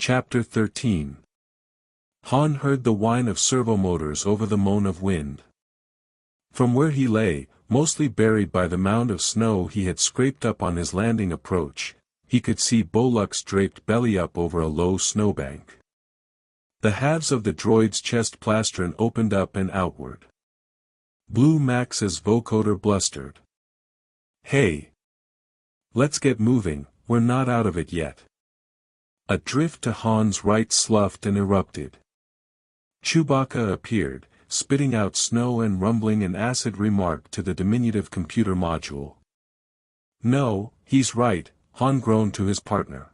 Chapter 13. Han heard the whine of servomotors over the moan of wind. From where he lay, mostly buried by the mound of snow he had scraped up on his landing approach, he could see Bolux draped belly up over a low snowbank. The halves of the droid's chest plastron opened up and outward. Blue Max's vocoder blustered. "Hey! Let's get moving, we're not out of it yet." A drift to Han's right sloughed and erupted. Chewbacca appeared, spitting out snow and rumbling an acid remark to the diminutive computer module. "No, he's right," Han groaned to his partner.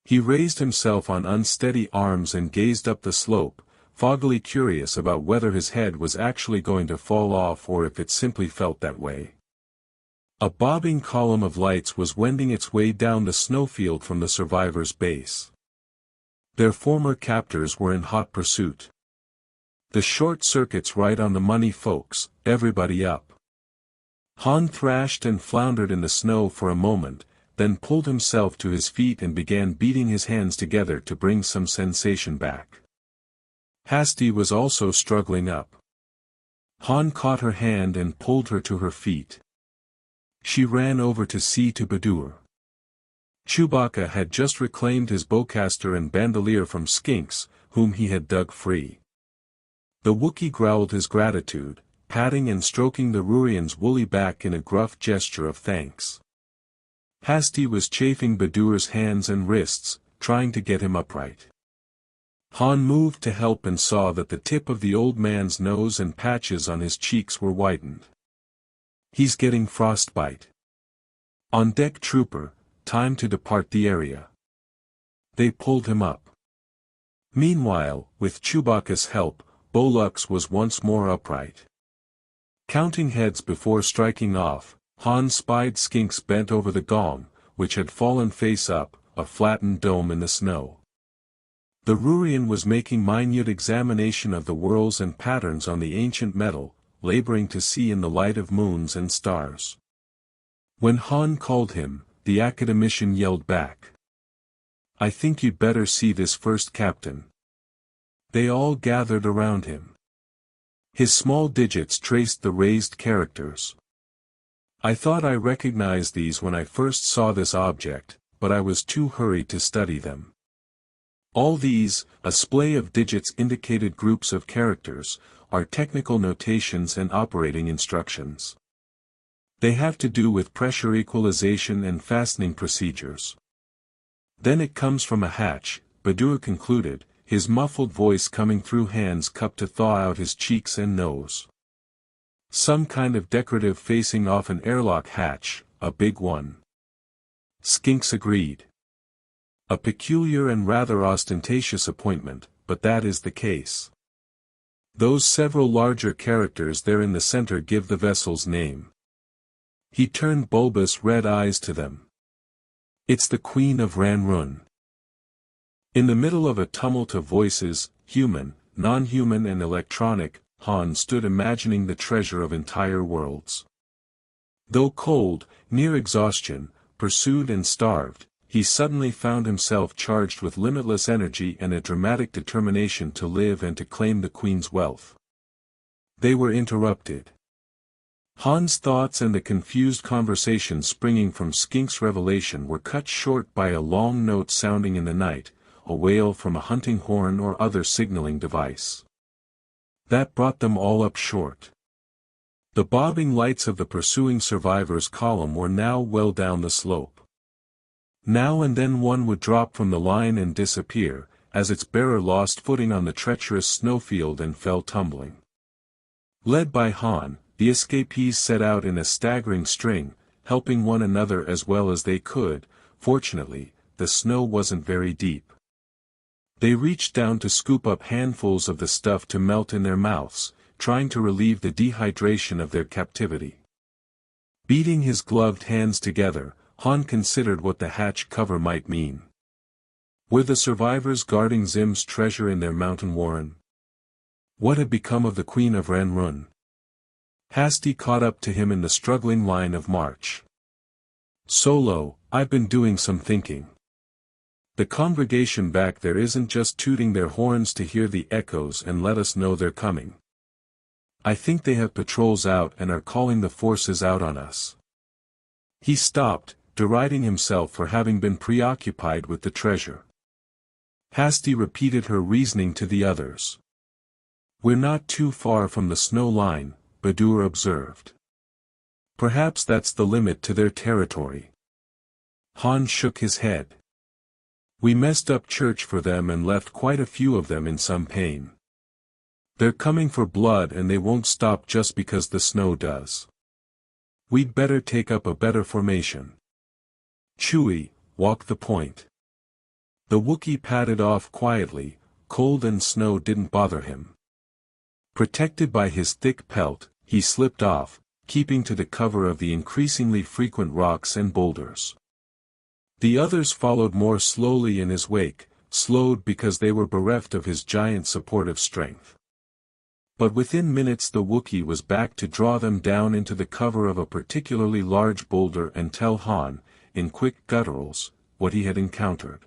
He raised himself on unsteady arms and gazed up the slope, foggily curious about whether his head was actually going to fall off or if it simply felt that way. A bobbing column of lights was wending its way down the snowfield from the survivors' base. Their former captors were in hot pursuit. The short circuit's right on the money, folks, everybody up. Han thrashed and floundered in the snow for a moment, then pulled himself to his feet and began beating his hands together to bring some sensation back. Hasty was also struggling up. Han caught her hand and pulled her to her feet. She ran over to see to Badur. Chewbacca had just reclaimed his bowcaster and bandolier from Skinks, whom he had dug free. The Wookiee growled his gratitude, patting and stroking the Rurian's woolly back in a gruff gesture of thanks. Hasty was chafing Badur's hands and wrists, trying to get him upright. Han moved to help and saw that the tip of the old man's nose and patches on his cheeks were whitened. "He's getting frostbite. On deck, trooper, time to depart the area." They pulled him up. Meanwhile, with Chewbacca's help, Bolux was once more upright. Counting heads before striking off, Han spied Skinks bent over the gong, which had fallen face up, a flattened dome in the snow. The Rurian was making minute examination of the whorls and patterns on the ancient metal, laboring to see in the light of moons and stars. When Han called him, the academician yelled back, "I think you'd better see this first, Captain." They all gathered around him. His small digits traced the raised characters. "I thought I recognized these when I first saw this object, but I was too hurried to study them." All these, a splay of digits indicated groups of characters, are technical notations and operating instructions. They have to do with pressure equalization and fastening procedures. "Then it comes from a hatch," Badur concluded, his muffled voice coming through hands cupped to thaw out his cheeks and nose. "Some kind of decorative facing off an airlock hatch, a big one." Skinks agreed. "A peculiar and rather ostentatious appointment, but that is the case. Those several larger characters there in the center give the vessel's name." He turned bulbous red eyes to them. "It's the Queen of Ranrun." In the middle of a tumult of voices, human, non-human and electronic, Han stood imagining the treasure of entire worlds. Though cold, near exhaustion, pursued and starved, he suddenly found himself charged with limitless energy and a dramatic determination to live and to claim the Queen's wealth. They were interrupted. Han's thoughts and the confused conversation springing from Skink's revelation were cut short by a long note sounding in the night, a wail from a hunting horn or other signaling device. That brought them all up short. The bobbing lights of the pursuing survivors' column were now well down the slope. Now and then one would drop from the line and disappear, as its bearer lost footing on the treacherous snowfield and fell tumbling. Led by Han, the escapees set out in a staggering string, helping one another as well as they could. Fortunately, the snow wasn't very deep. They reached down to scoop up handfuls of the stuff to melt in their mouths, trying to relieve the dehydration of their captivity. Beating his gloved hands together, Han considered what the hatch cover might mean. Were the survivors guarding Zim's treasure in their mountain warren? What had become of the Queen of Ranrun? Hasty caught up to him in the struggling line of march. "Solo, I've been doing some thinking. The congregation back there isn't just tooting their horns to hear the echoes and let us know they're coming. I think they have patrols out and are calling the forces out on us." He stopped, deriding himself for having been preoccupied with the treasure. Hasty repeated her reasoning to the others. "We're not too far from the snow line," Badur observed. "Perhaps that's the limit to their territory." Han shook his head. "We messed up church for them and left quite a few of them in some pain. They're coming for blood and they won't stop just because the snow does. We'd better take up a better formation. Chewie, walk the point." The Wookiee padded off quietly. Cold and snow didn't bother him. Protected by his thick pelt, he slipped off, keeping to the cover of the increasingly frequent rocks and boulders. The others followed more slowly in his wake, slowed because they were bereft of his giant supportive strength. But within minutes the Wookiee was back to draw them down into the cover of a particularly large boulder and tell Han, in quick gutturals, what he had encountered.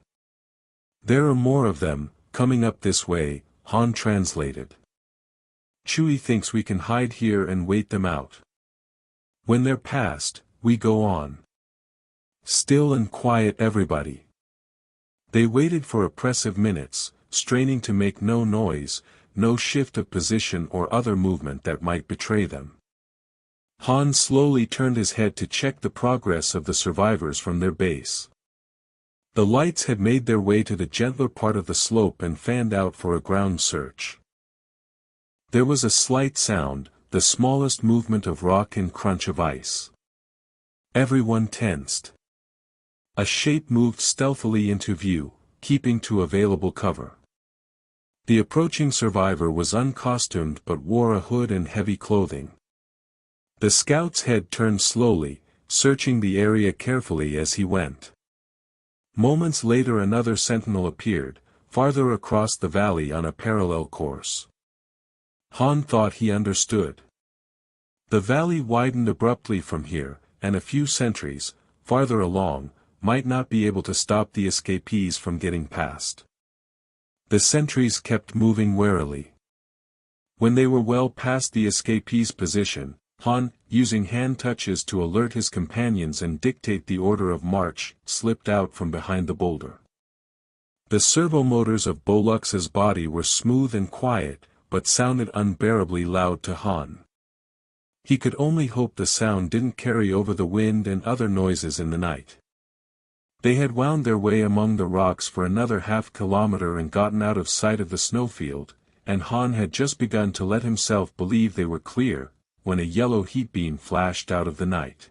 "There are more of them, coming up this way," Han translated. "Chewie thinks we can hide here and wait them out. When they're past, we go on. Still and quiet everybody." They waited for oppressive minutes, straining to make no noise, no shift of position or other movement that might betray them. Han slowly turned his head to check the progress of the survivors from their base. The lights had made their way to the gentler part of the slope and fanned out for a ground search. There was a slight sound, the smallest movement of rock and crunch of ice. Everyone tensed. A shape moved stealthily into view, keeping to available cover. The approaching survivor was uncostumed but wore a hood and heavy clothing. The scout's head turned slowly, searching the area carefully as he went. Moments later another sentinel appeared, farther across the valley on a parallel course. Han thought he understood. The valley widened abruptly from here, and a few sentries, farther along, might not be able to stop the escapees from getting past. The sentries kept moving warily. When they were well past the escapees' position, Han, using hand touches to alert his companions and dictate the order of march, slipped out from behind the boulder. The servomotors of Bolux's body were smooth and quiet, but sounded unbearably loud to Han. He could only hope the sound didn't carry over the wind and other noises in the night. They had wound their way among the rocks for another half-kilometer and gotten out of sight of the snowfield, and Han had just begun to let himself believe they were clear, when a yellow heat beam flashed out of the night.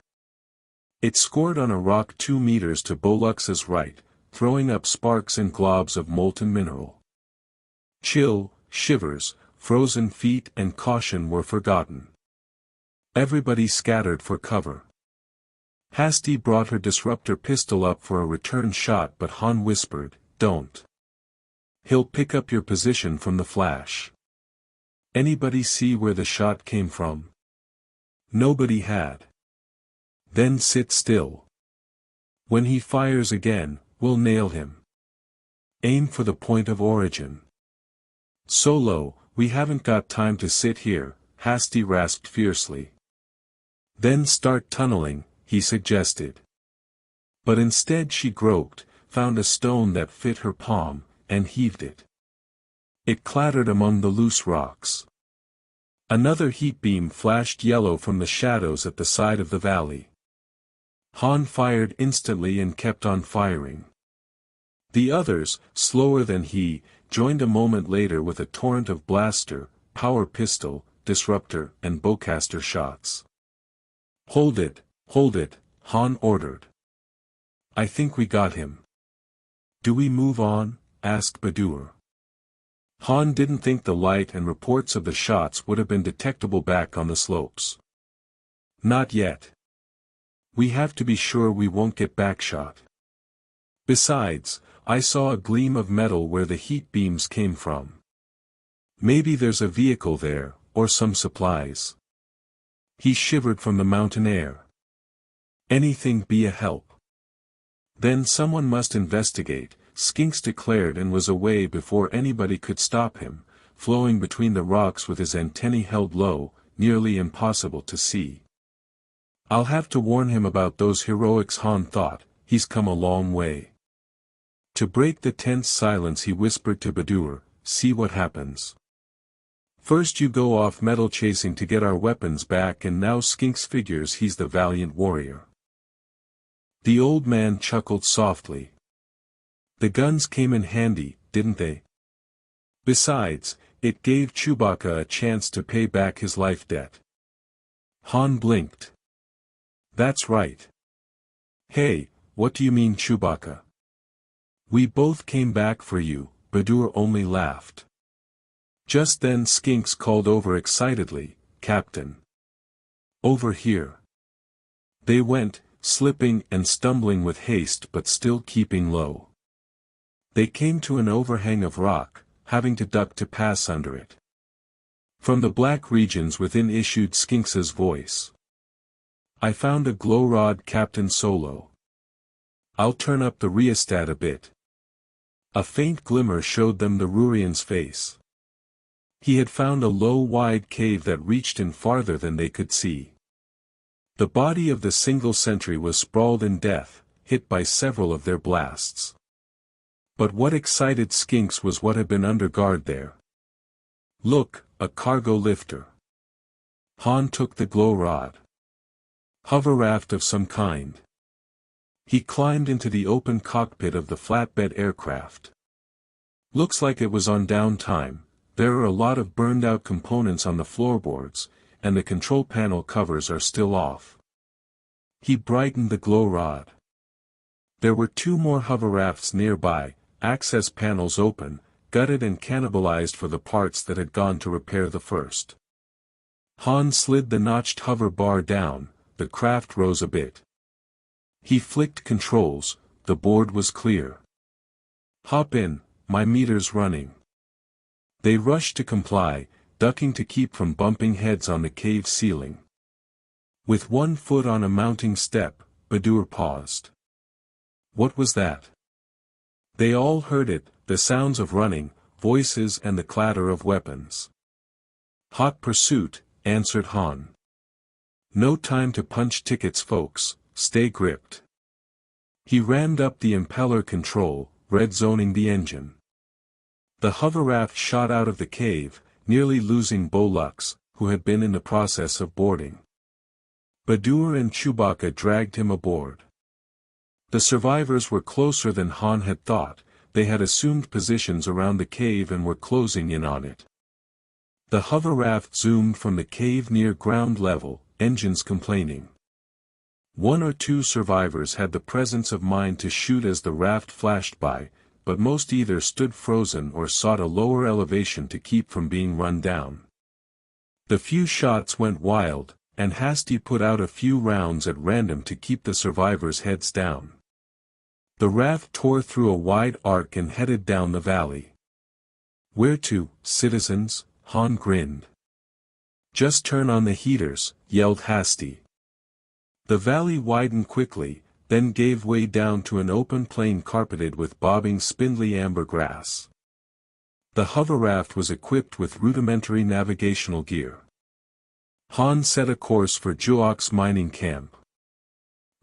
It scored on a rock 2 meters to Bolux's right, throwing up sparks and globs of molten mineral. Chill, shivers, frozen feet and caution were forgotten. Everybody scattered for cover. Hasty brought her disruptor pistol up for a return shot, but Han whispered, "Don't. He'll pick up your position from the flash." Anybody see where the shot came from? Nobody had. Then sit still. When he fires again, we'll nail him. Aim for the point of origin. Solo, we haven't got time to sit here, Hasty rasped fiercely. Then start tunneling, he suggested. But instead she groped, found a stone that fit her palm, and heaved it. It clattered among the loose rocks. Another heat beam flashed yellow from the shadows at the side of the valley. Han fired instantly and kept on firing. The others, slower than he, joined a moment later with a torrent of blaster, power pistol, disruptor, and bowcaster shots. Hold it, Han ordered. I think we got him. Do we move on? Asked Badur. Han didn't think the light and reports of the shots would have been detectable back on the slopes. Not yet. We have to be sure we won't get backshot. Besides, I saw a gleam of metal where the heat beams came from. Maybe there's a vehicle there, or some supplies. He shivered from the mountain air. Anything be a help. Then someone must investigate, Skinks declared, and was away before anybody could stop him, flowing between the rocks with his antennae held low, nearly impossible to see. "I'll have to warn him about those heroics," Han thought. "He's come a long way." To break the tense silence he whispered to Badur, "See what happens. First you go off metal chasing to get our weapons back, and now Skinks figures he's the valiant warrior." The old man chuckled softly. "The guns came in handy, didn't they? Besides, it gave Chewbacca a chance to pay back his life debt." Han blinked. "That's right." "Hey, what do you mean, Chewbacca?" "We both came back for you," Badur only laughed. Just then Skinks called over excitedly, "Captain! Over here!" They went, slipping and stumbling with haste but still keeping low. They came to an overhang of rock, having to duck to pass under it. From the black regions within issued Skinks's voice. "I found a glow rod, Captain Solo. I'll turn up the rheostat a bit." A faint glimmer showed them the Rurian's face. He had found a low wide cave that reached in farther than they could see. The body of the single sentry was sprawled in death, hit by several of their blasts. But what excited Skinks was what had been under guard there. "Look, a cargo lifter." Han took the glow rod. "Hover raft of some kind." He climbed into the open cockpit of the flatbed aircraft. "Looks like it was on downtime. There are a lot of burned-out components on the floorboards, and the control panel covers are still off." He brightened the glow rod. There were two more hover rafts nearby, access panels open, gutted and cannibalized for the parts that had gone to repair the first. Han slid the notched hover bar down, the craft rose a bit. He flicked controls, the board was clear. "Hop in, my meter's running." They rushed to comply, ducking to keep from bumping heads on the cave ceiling. With one foot on a mounting step, Badur paused. What was that? They all heard it, the sounds of running, voices and the clatter of weapons. "Hot pursuit," answered Han. "No time to punch tickets, folks, stay gripped." He rammed up the impeller control, red zoning the engine. The hover raft shot out of the cave, nearly losing Bolux, who had been in the process of boarding. Badur and Chewbacca dragged him aboard. The survivors were closer than Han had thought. They had assumed positions around the cave and were closing in on it. The hover raft zoomed from the cave near ground level, engines complaining. One or two survivors had the presence of mind to shoot as the raft flashed by, but most either stood frozen or sought a lower elevation to keep from being run down. The few shots went wild, and Hasty put out a few rounds at random to keep the survivors' heads down. The raft tore through a wide arc and headed down the valley. "Where to, citizens?" Han grinned. "Just turn on the heaters," yelled Hasty. The valley widened quickly, then gave way down to an open plain carpeted with bobbing spindly amber grass. The hover raft was equipped with rudimentary navigational gear. Han set a course for Juok's mining camp.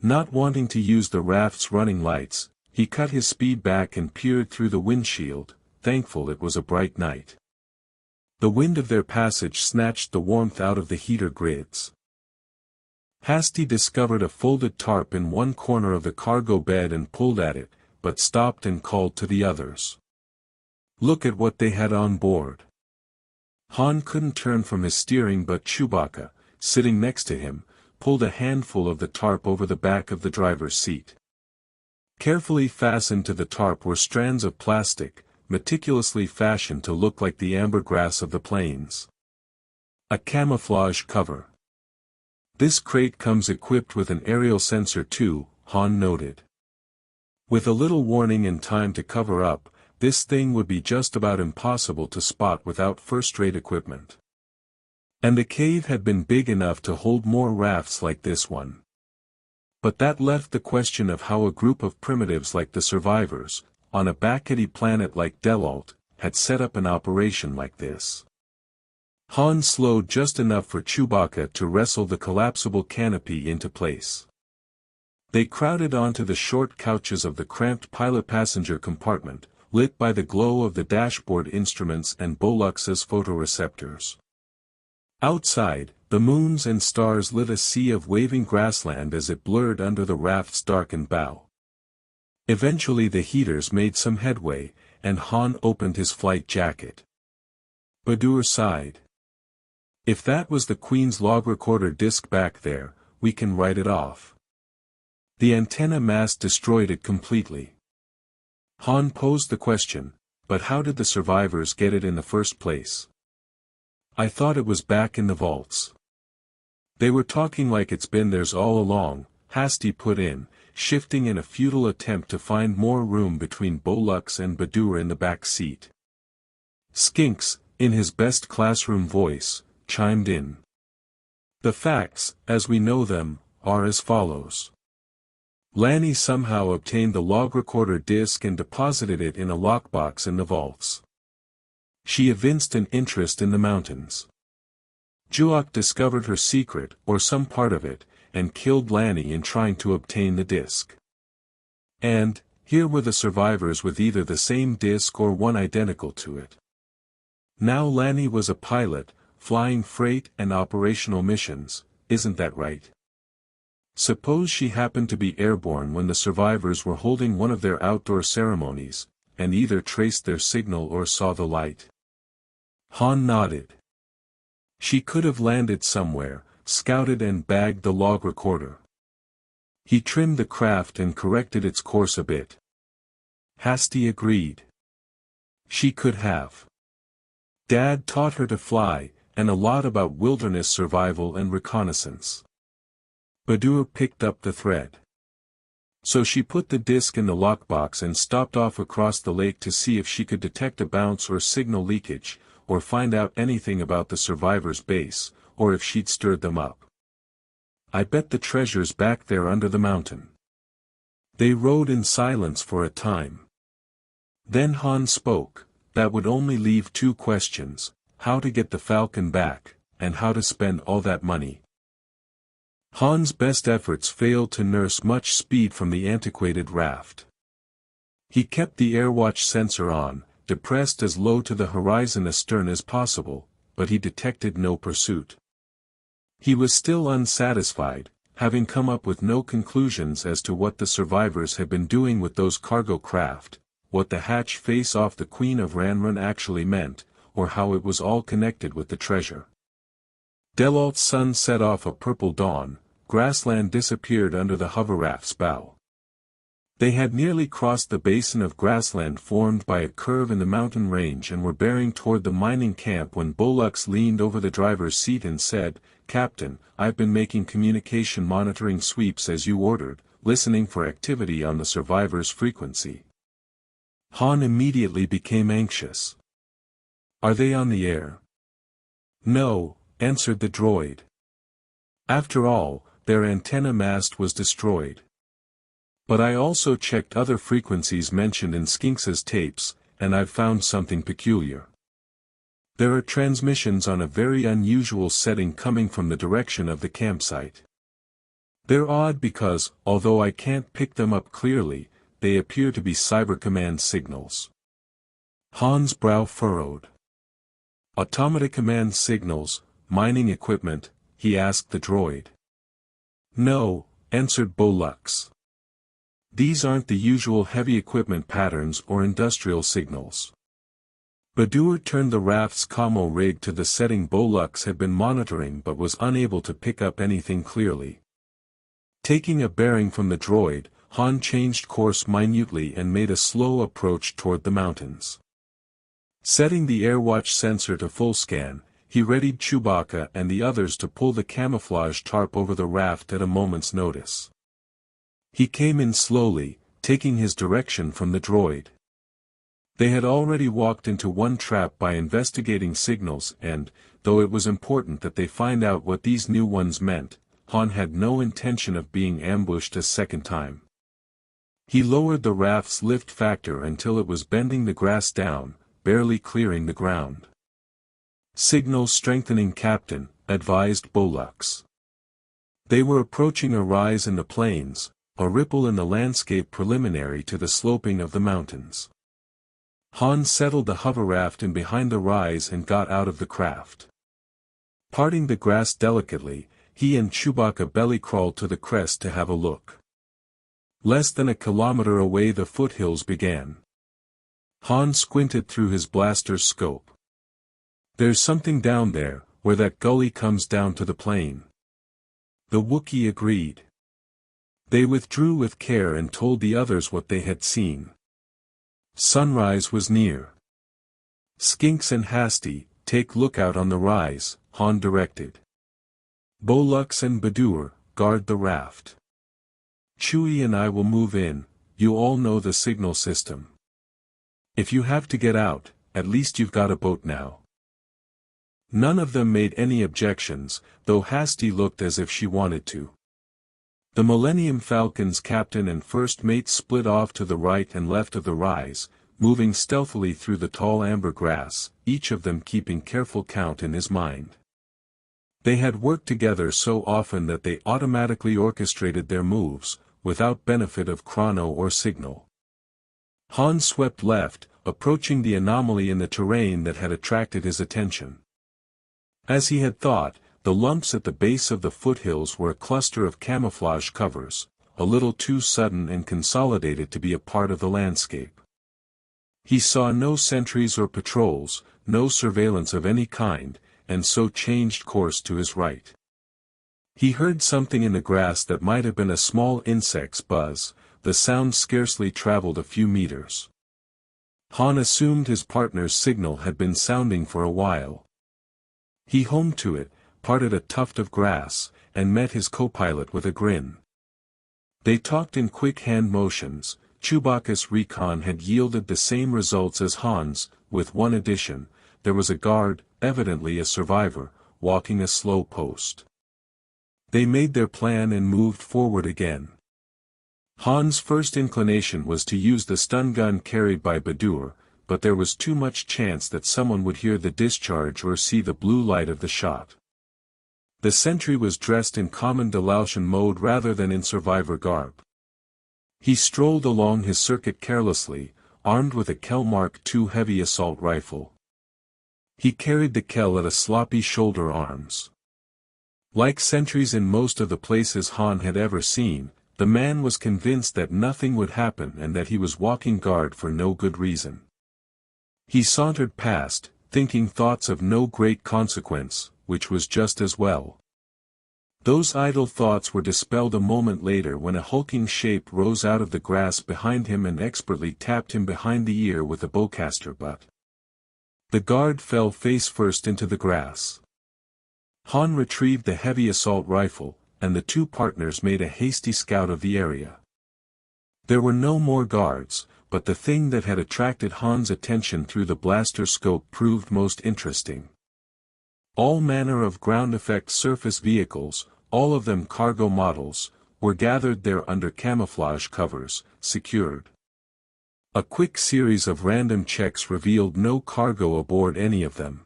Not wanting to use the raft's running lights, he cut his speed back and peered through the windshield, thankful it was a bright night. The wind of their passage snatched the warmth out of the heater grids. Hasty discovered a folded tarp in one corner of the cargo bed and pulled at it, but stopped and called to the others. Look at what they had on board. Han couldn't turn from his steering, but Chewbacca, sitting next to him, pulled a handful of the tarp over the back of the driver's seat. Carefully fastened to the tarp were strands of plastic, meticulously fashioned to look like the ambergris of the plains. A camouflage cover. "This crate comes equipped with an aerial sensor too," Han noted. With a little warning and time to cover up, this thing would be just about impossible to spot without first-rate equipment. And the cave had been big enough to hold more rafts like this one. But that left the question of how a group of primitives like the survivors, on a Bakety planet like Delalt, had set up an operation like this. Han slowed just enough for Chewbacca to wrestle the collapsible canopy into place. They crowded onto the short couches of the cramped pilot-passenger compartment, lit by the glow of the dashboard instruments and Bolux's photoreceptors. Outside, the moons and stars lit a sea of waving grassland as it blurred under the raft's darkened bow. Eventually the heaters made some headway, and Han opened his flight jacket. Badur sighed. If that was the Queen's log recorder disc back there, we can write it off. The antenna mast destroyed it completely. Han posed the question, but how did the survivors get it in the first place? I thought it was back in the vaults. They were talking like it's been theirs all along, Hasty put in, shifting in a futile attempt to find more room between Bolux and Badur in the back seat. Skinks, in his best classroom voice, chimed in. The facts, as we know them, are as follows. Lanny somehow obtained the log recorder disc and deposited it in a lockbox in the vaults. She evinced an interest in the mountains. Juok discovered her secret, or some part of it, and killed Lanny in trying to obtain the disc. And, here were the survivors with either the same disc or one identical to it. Now Lanny was a pilot, flying freight and operational missions, isn't that right? Suppose she happened to be airborne when the survivors were holding one of their outdoor ceremonies, and either traced their signal or saw the light. Han nodded. She could have landed somewhere, scouted and bagged the log recorder. He trimmed the craft and corrected its course a bit. Hasty agreed. She could have. Dad taught her to fly, and a lot about wilderness survival and reconnaissance. Badur picked up the thread. So she put the disc in the lockbox and stopped off across the lake to see if she could detect a bounce or signal leakage, or find out anything about the survivors' base, or if she'd stirred them up. I bet the treasure's back there under the mountain. They rode in silence for a time. Then Han spoke. That would only leave two questions, how to get the Falcon back, and how to spend all that money. Han's best efforts failed to nurse much speed from the antiquated raft. He kept the airwatch sensor on, depressed as low to the horizon astern as possible, but he detected no pursuit. He was still unsatisfied, having come up with no conclusions as to what the survivors had been doing with those cargo craft, what the hatch face off the Queen of Ranrun actually meant, or how it was all connected with the treasure. Delalt's sun set off a purple dawn, grassland disappeared under the hoverraft's bow. They had nearly crossed the basin of grassland formed by a curve in the mountain range and were bearing toward the mining camp when Bolux leaned over the driver's seat and said, "Captain, I've been making communication monitoring sweeps as you ordered, listening for activity on the survivors' frequency." Han immediately became anxious. "Are they on the air?" "No," answered the droid. After all, their antenna mast was destroyed. "But I also checked other frequencies mentioned in Skinks's tapes, and I've found something peculiar. There are transmissions on a very unusual setting coming from the direction of the campsite. They're odd because, although I can't pick them up clearly, they appear to be Cyber Command signals." Han's brow furrowed. "Automata Command signals, mining equipment?" he asked the droid. "No," answered Bolux. "These aren't the usual heavy equipment patterns or industrial signals." Badur turned the raft's commo rig to the setting Bolux had been monitoring but was unable to pick up anything clearly. Taking a bearing from the droid, Han changed course minutely and made a slow approach toward the mountains. Setting the airwatch sensor to full scan, he readied Chewbacca and the others to pull the camouflage tarp over the raft at a moment's notice. He came in slowly, taking his direction from the droid. They had already walked into one trap by investigating signals and, though it was important that they find out what these new ones meant, Han had no intention of being ambushed a second time. He lowered the raft's lift factor until it was bending the grass down, barely clearing the ground. "Signal strengthening, Captain," advised Bolux. They were approaching a rise in the plains, a ripple in the landscape preliminary to the sloping of the mountains. Han settled the hover raft in behind the rise and got out of the craft. Parting the grass delicately, he and Chewbacca belly crawled to the crest to have a look. Less than a kilometer away the foothills began. Han squinted through his blaster's scope. "There's something down there, where that gully comes down to the plain." The Wookiee agreed. They withdrew with care and told the others what they had seen. Sunrise was near. "Skinks and Hasty, take lookout on the rise," Han directed. "Bolux and Badur, guard the raft. Chewie and I will move in, you all know the signal system. If you have to get out, at least you've got a boat now." None of them made any objections, though Hasty looked as if she wanted to. The Millennium Falcon's captain and first mate split off to the right and left of the rise, moving stealthily through the tall amber grass, each of them keeping careful count in his mind. They had worked together so often that they automatically orchestrated their moves, without benefit of chrono or signal. Han swept left, approaching the anomaly in the terrain that had attracted his attention. As he had thought, the lumps at the base of the foothills were a cluster of camouflage covers, a little too sudden and consolidated to be a part of the landscape. He saw no sentries or patrols, no surveillance of any kind, and so changed course to his right. He heard something in the grass that might have been a small insect's buzz. The sound scarcely traveled a few meters. Han assumed his partner's signal had been sounding for a while. He homed to it, parted a tuft of grass, and met his co-pilot with a grin. They talked in quick hand motions. Chewbacca's recon had yielded the same results as Han's, with one addition: there was a guard, evidently a survivor, walking a slow post. They made their plan and moved forward again. Han's first inclination was to use the stun gun carried by Badur, but there was too much chance that someone would hear the discharge or see the blue light of the shot. The sentry was dressed in common Dalatian mode rather than in survivor garb. He strolled along his circuit carelessly, armed with a Kel Mark II heavy assault rifle. He carried the Kel at a sloppy shoulder arms. Like sentries in most of the places Han had ever seen, the man was convinced that nothing would happen and that he was walking guard for no good reason. He sauntered past, thinking thoughts of no great consequence, which was just as well. Those idle thoughts were dispelled a moment later when a hulking shape rose out of the grass behind him and expertly tapped him behind the ear with a bowcaster butt. The guard fell face first into the grass. Han retrieved the heavy assault rifle, and the two partners made a hasty scout of the area. There were no more guards, but the thing that had attracted Han's attention through the blaster scope proved most interesting. All manner of ground-effect surface vehicles, all of them cargo models, were gathered there under camouflage covers, secured. A quick series of random checks revealed no cargo aboard any of them.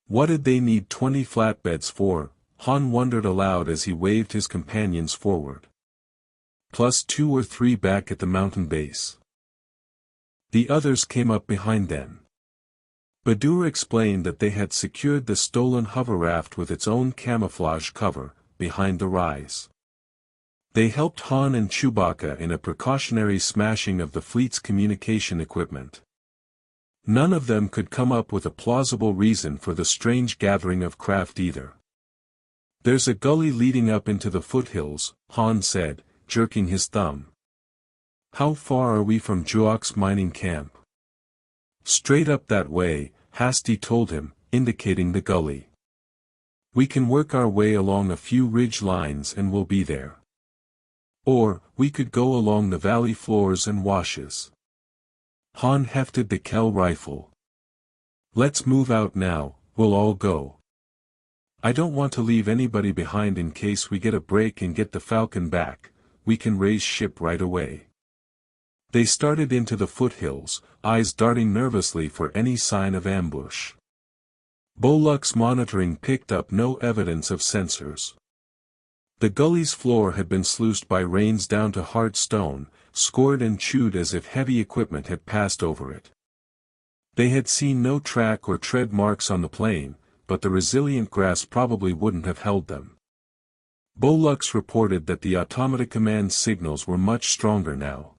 What did they need 20 flatbeds for? Han wondered aloud as he waved his companions forward. Plus 2 or 3 back at the mountain base. The others came up behind them. Badur explained that they had secured the stolen hover raft with its own camouflage cover, behind the rise. They helped Han and Chewbacca in a precautionary smashing of the fleet's communication equipment. None of them could come up with a plausible reason for the strange gathering of craft either. "There's a gully leading up into the foothills," Han said, jerking his thumb. "How far are we from Juok's mining camp?" "Straight up that way," Hasty told him, indicating the gully. "We can work our way along a few ridge lines and we'll be there. Or, we could go along the valley floors and washes." Han hefted the Kel rifle. "Let's move out now, we'll all go. I don't want to leave anybody behind in case we get a break and get the Falcon back. We can raise ship right away." They started into the foothills, eyes darting nervously for any sign of ambush. Bolluck's monitoring picked up no evidence of sensors. The gully's floor had been sluiced by rains down to hard stone, scored and chewed as if heavy equipment had passed over it. They had seen no track or tread marks on the plain, but the resilient grass probably wouldn't have held them. Bolluck's reported that the automata command signals were much stronger now.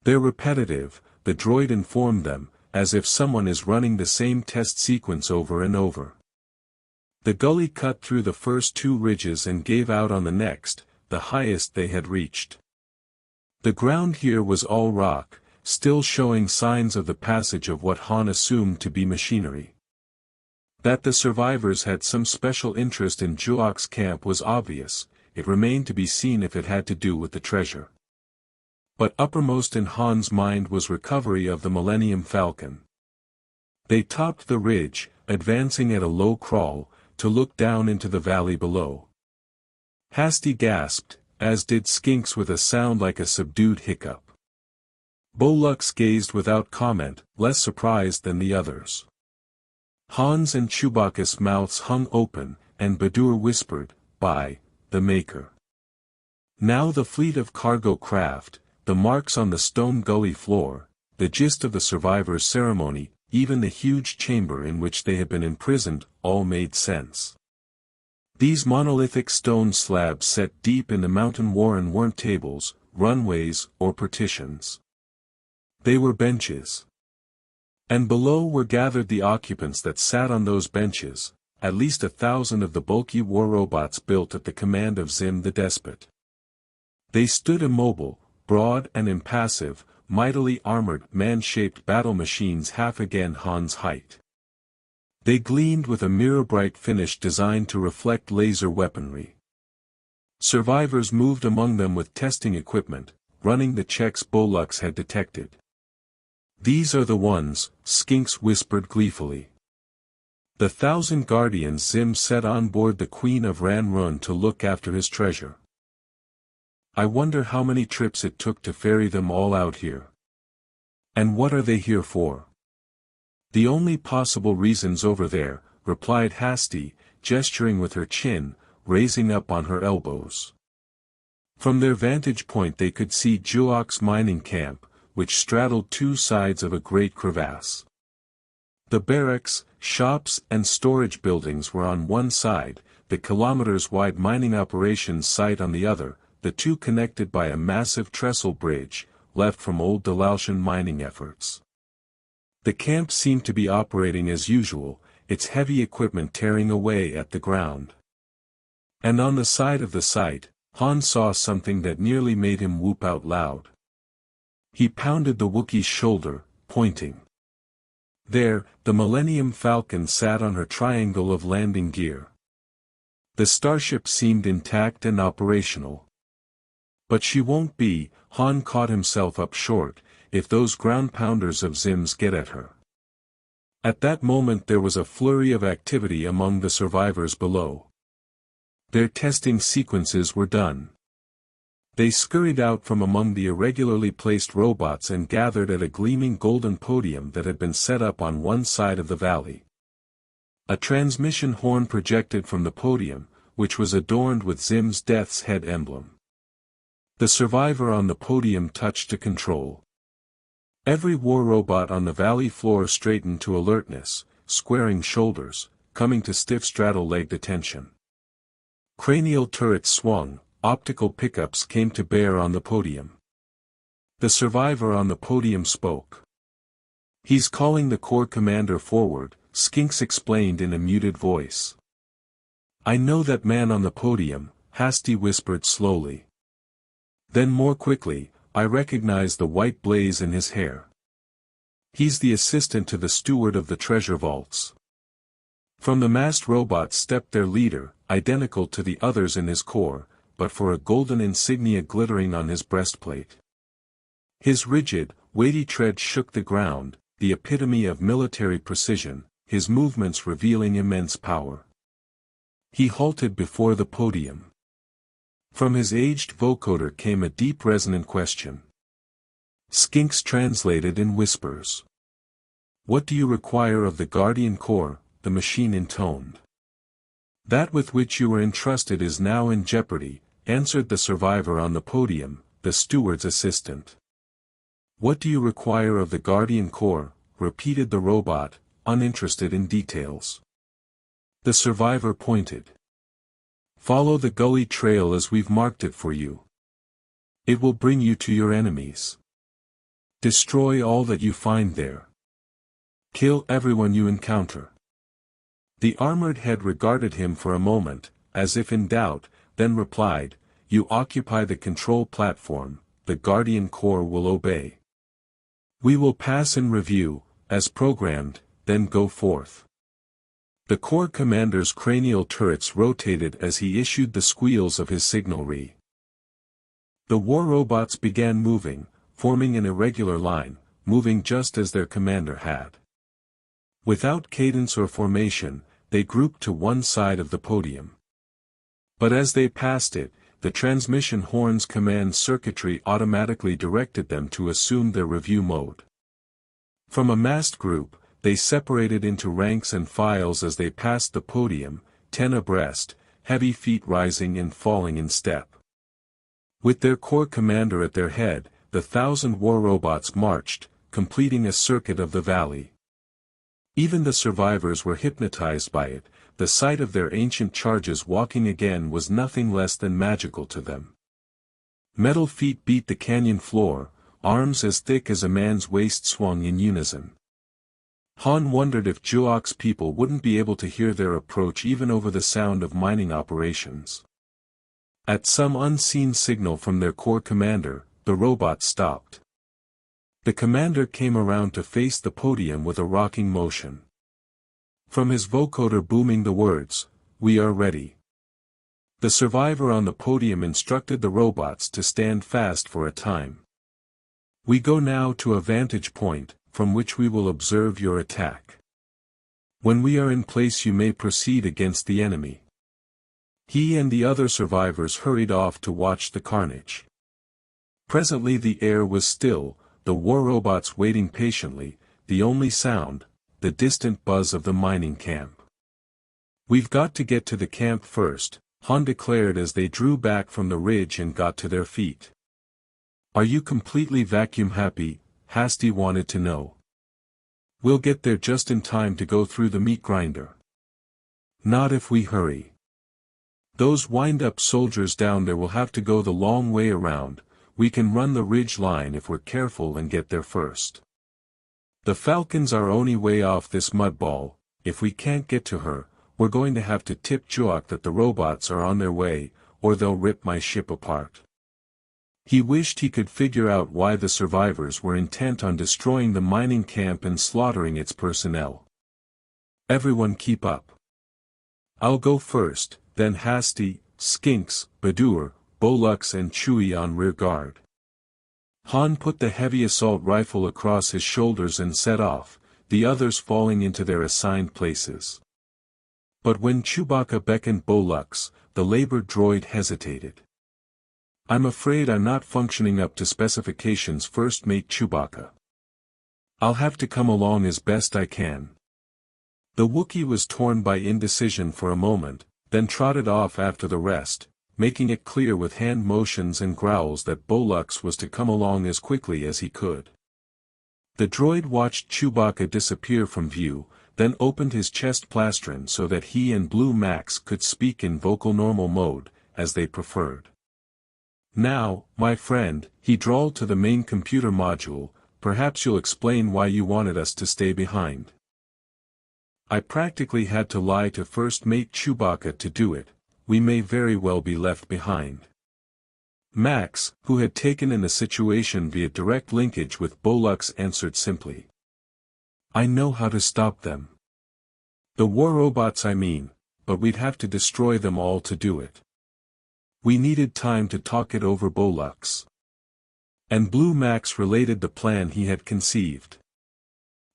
They're repetitive, the droid informed them, as if someone is running the same test sequence over and over. The gully cut through the first two ridges and gave out on the next, the highest they had reached. The ground here was all rock, still showing signs of the passage of what Han assumed to be machinery. That the survivors had some special interest in Juok's camp was obvious, it remained to be seen if it had to do with the treasure. But uppermost in Han's mind was recovery of the Millennium Falcon. They topped the ridge, advancing at a low crawl, to look down into the valley below. Hasty gasped, as did Skinks with a sound like a subdued hiccup. Bolluck gazed without comment, less surprised than the others. Han's and Chewbacca's mouths hung open, and Badur whispered, "By the Maker." Now the fleet of cargo craft, the marks on the stone gully floor, the gist of the survivors' ceremony, even the huge chamber in which they had been imprisoned, all made sense. These monolithic stone slabs set deep in the mountain warren weren't tables, runways, or partitions. They were benches. And below were gathered the occupants that sat on those benches, at least 1,000 of the bulky war robots built at the command of Zim the Despot. They stood immobile, broad and impassive, mightily armored man-shaped battle machines half again Han's height. They gleamed with a mirror-bright finish designed to reflect laser weaponry. Survivors moved among them with testing equipment, running the checks Bolluck had detected. "These are the ones," Skinks whispered gleefully. "The 1,000 guardians Zim set on board the Queen of Ranrun to look after his treasure. I wonder how many trips it took to ferry them all out here. And what are they here for?" "The only possible reason's over there," replied Hasty, gesturing with her chin, raising up on her elbows. From their vantage point they could see Juok's mining camp, which straddled two sides of a great crevasse. The barracks, shops and storage buildings were on one side, the kilometers-wide mining operations site on the other, the two connected by a massive trestle bridge, left from old Dalalshan mining efforts. The camp seemed to be operating as usual, its heavy equipment tearing away at the ground. And on the side of the site, Han saw something that nearly made him whoop out loud. He pounded the Wookiee's shoulder, pointing. There, the Millennium Falcon sat on her triangle of landing gear. The starship seemed intact and operational. But she won't be, Han caught himself up short, if those ground-pounders of Zim's get at her. At that moment there was a flurry of activity among the survivors below. Their testing sequences were done. They scurried out from among the irregularly placed robots and gathered at a gleaming golden podium that had been set up on one side of the valley. A transmission horn projected from the podium, which was adorned with Zim's death's head emblem. The survivor on the podium touched a control. Every war robot on the valley floor straightened to alertness, squaring shoulders, coming to stiff straddle-legged attention. Cranial turrets swung, optical pickups came to bear on the podium. The survivor on the podium spoke. "He's calling the Corps commander forward," Skinks explained in a muted voice. "I know that man on the podium," Hasty whispered slowly. Then more quickly, "I recognize the white blaze in his hair. He's the assistant to the steward of the treasure vaults." From the masked robot stepped their leader, identical to the others in his corps, but for a golden insignia glittering on his breastplate. His rigid, weighty tread shook the ground, the epitome of military precision, his movements revealing immense power. He halted before the podium. From his aged vocoder came a deep resonant question. Skinks translated in whispers. What do you require of the Guardian Corps? The machine intoned. That with which you were entrusted is now in jeopardy, answered the survivor on the podium, the steward's assistant. What do you require of the Guardian Corps? Repeated the robot, uninterested in details. The survivor pointed. Follow the gully trail as we've marked it for you. It will bring you to your enemies. Destroy all that you find there. Kill everyone you encounter. The armored head regarded him for a moment, as if in doubt, then replied, You occupy the control platform, the Guardian Corps will obey. We will pass in review, as programmed, then go forth. The Corps commander's cranial turrets rotated as he issued the squeals of his signalry. The war robots began moving, forming an irregular line, moving just as their commander had. Without cadence or formation, they grouped to one side of the podium. But as they passed it, the transmission horn's command circuitry automatically directed them to assume their review mode. From a massed group, they separated into ranks and files as they passed the podium, 10 abreast, heavy feet rising and falling in step. With their corps commander at their head, the 1,000 war robots marched, completing a circuit of the valley. Even the survivors were hypnotized by it. The sight of their ancient charges walking again was nothing less than magical to them. Metal feet beat the canyon floor, arms as thick as a man's waist swung in unison. Han wondered if Juok's people wouldn't be able to hear their approach even over the sound of mining operations. At some unseen signal from their corps commander, the robot stopped. The commander came around to face the podium with a rocking motion. From his vocoder booming the words, "We are ready." The survivor on the podium instructed the robots to stand fast for a time. We go now to a vantage point, from which we will observe your attack. When we are in place you may proceed against the enemy. He and the other survivors hurried off to watch the carnage. Presently the air was still, the war robots waiting patiently, the only sound, the distant buzz of the mining camp. We've got to get to the camp first, Han declared as they drew back from the ridge and got to their feet. Are you completely vacuum happy? Hasty wanted to know. We'll get there just in time to go through the meat grinder. Not if we hurry. Those wind-up soldiers down there will have to go the long way around. We can run the ridge line if we're careful and get there first. The Falcons are only way off this mud ball. If we can't get to her, we're going to have to tip Juok that the robots are on their way, or they'll rip my ship apart. He wished he could figure out why the survivors were intent on destroying the mining camp and slaughtering its personnel. Everyone keep up. I'll go first, then Hasty, Skinks, Badur, Bolux and Chewie on rear guard. Han put the heavy assault rifle across his shoulders and set off, the others falling into their assigned places. But when Chewbacca beckoned Bolux, the labor droid hesitated. I'm afraid I'm not functioning up to specifications, First Mate Chewbacca. I'll have to come along as best I can. The Wookiee was torn by indecision for a moment, then trotted off after the rest, making it clear with hand motions and growls that Bolux was to come along as quickly as he could. The droid watched Chewbacca disappear from view, then opened his chest plastron so that he and Blue Max could speak in vocal normal mode, as they preferred. Now, my friend, he drawled to the main computer module, perhaps you'll explain why you wanted us to stay behind. I practically had to lie to First Mate Chewbacca to do it. We may very well be left behind. Max, who had taken in the situation via direct linkage with Bolux, answered simply. I know how to stop them. The war robots I mean, but we'd have to destroy them all to do it. We needed time to talk it over, Bolux. And Blue Max related the plan he had conceived.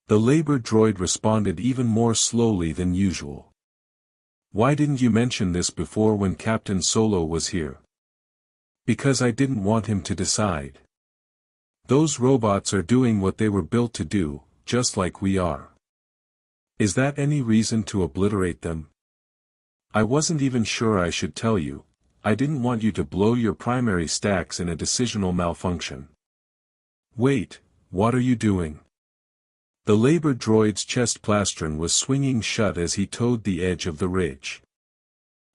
The labor droid responded even more slowly than usual. Why didn't you mention this before when Captain Solo was here? Because I didn't want him to decide. Those robots are doing what they were built to do, just like we are. Is that any reason to obliterate them? I wasn't even sure I should tell you. I didn't want you to blow your primary stacks in a decisional malfunction. Wait, what are you doing? The labor droid's chest plastron was swinging shut as he toed the edge of the ridge.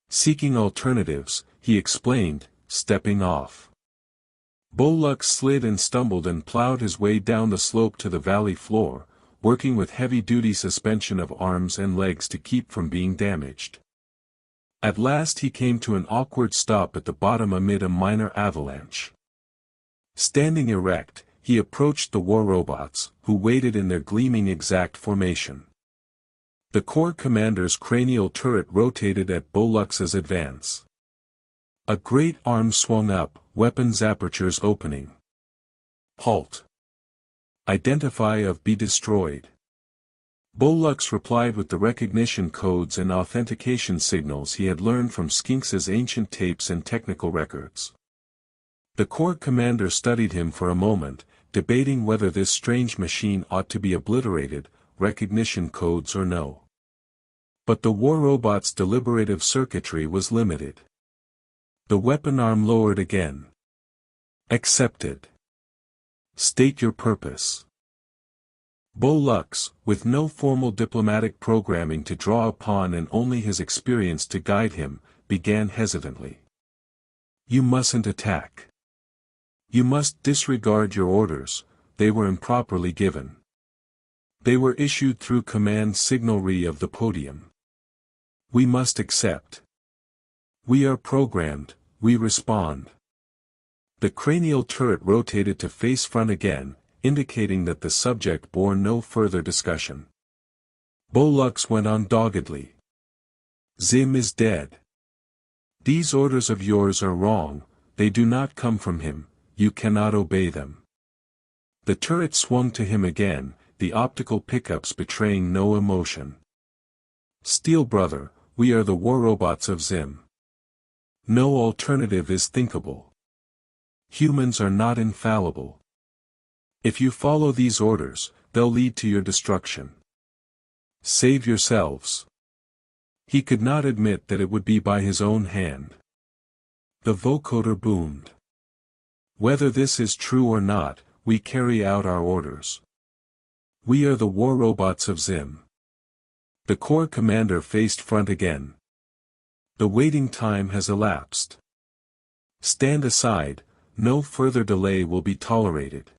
Seeking alternatives, he explained, stepping off. Bolux slid and stumbled and plowed his way down the slope to the valley floor, working with heavy-duty suspension of arms and legs to keep from being damaged. At last he came to an awkward stop at the bottom amid a minor avalanche. Standing erect, he approached the war robots, who waited in their gleaming exact formation. The Corps commander's cranial turret rotated at Bolux's advance. A great arm swung up, weapons apertures opening. Halt. Identify of be destroyed. Bolux replied with the recognition codes and authentication signals he had learned from Skinx's ancient tapes and technical records. The Corps commander studied him for a moment, debating whether this strange machine ought to be obliterated, recognition codes or no. But the war robot's deliberative circuitry was limited. The weapon arm lowered again. Accepted. State your purpose. Bolux, with no formal diplomatic programming to draw upon and only his experience to guide him, began hesitantly. You mustn't attack. You must disregard your orders, they were improperly given. They were issued through command signalry of the podium. We must accept. We are programmed, we respond. The cranial turret rotated to face front again, indicating that the subject bore no further discussion. Bolux went on doggedly. Zim is dead. These orders of yours are wrong, they do not come from him, you cannot obey them. The turret swung to him again, the optical pickups betraying no emotion. Steel brother, we are the war robots of Zim. No alternative is thinkable. Humans are not infallible. If you follow these orders, they'll lead to your destruction. Save yourselves. He could not admit that it would be by his own hand. The vocoder boomed. Whether this is true or not, we carry out our orders. We are the war robots of Zim. The Corps commander faced front again. The waiting time has elapsed. Stand aside, no further delay will be tolerated.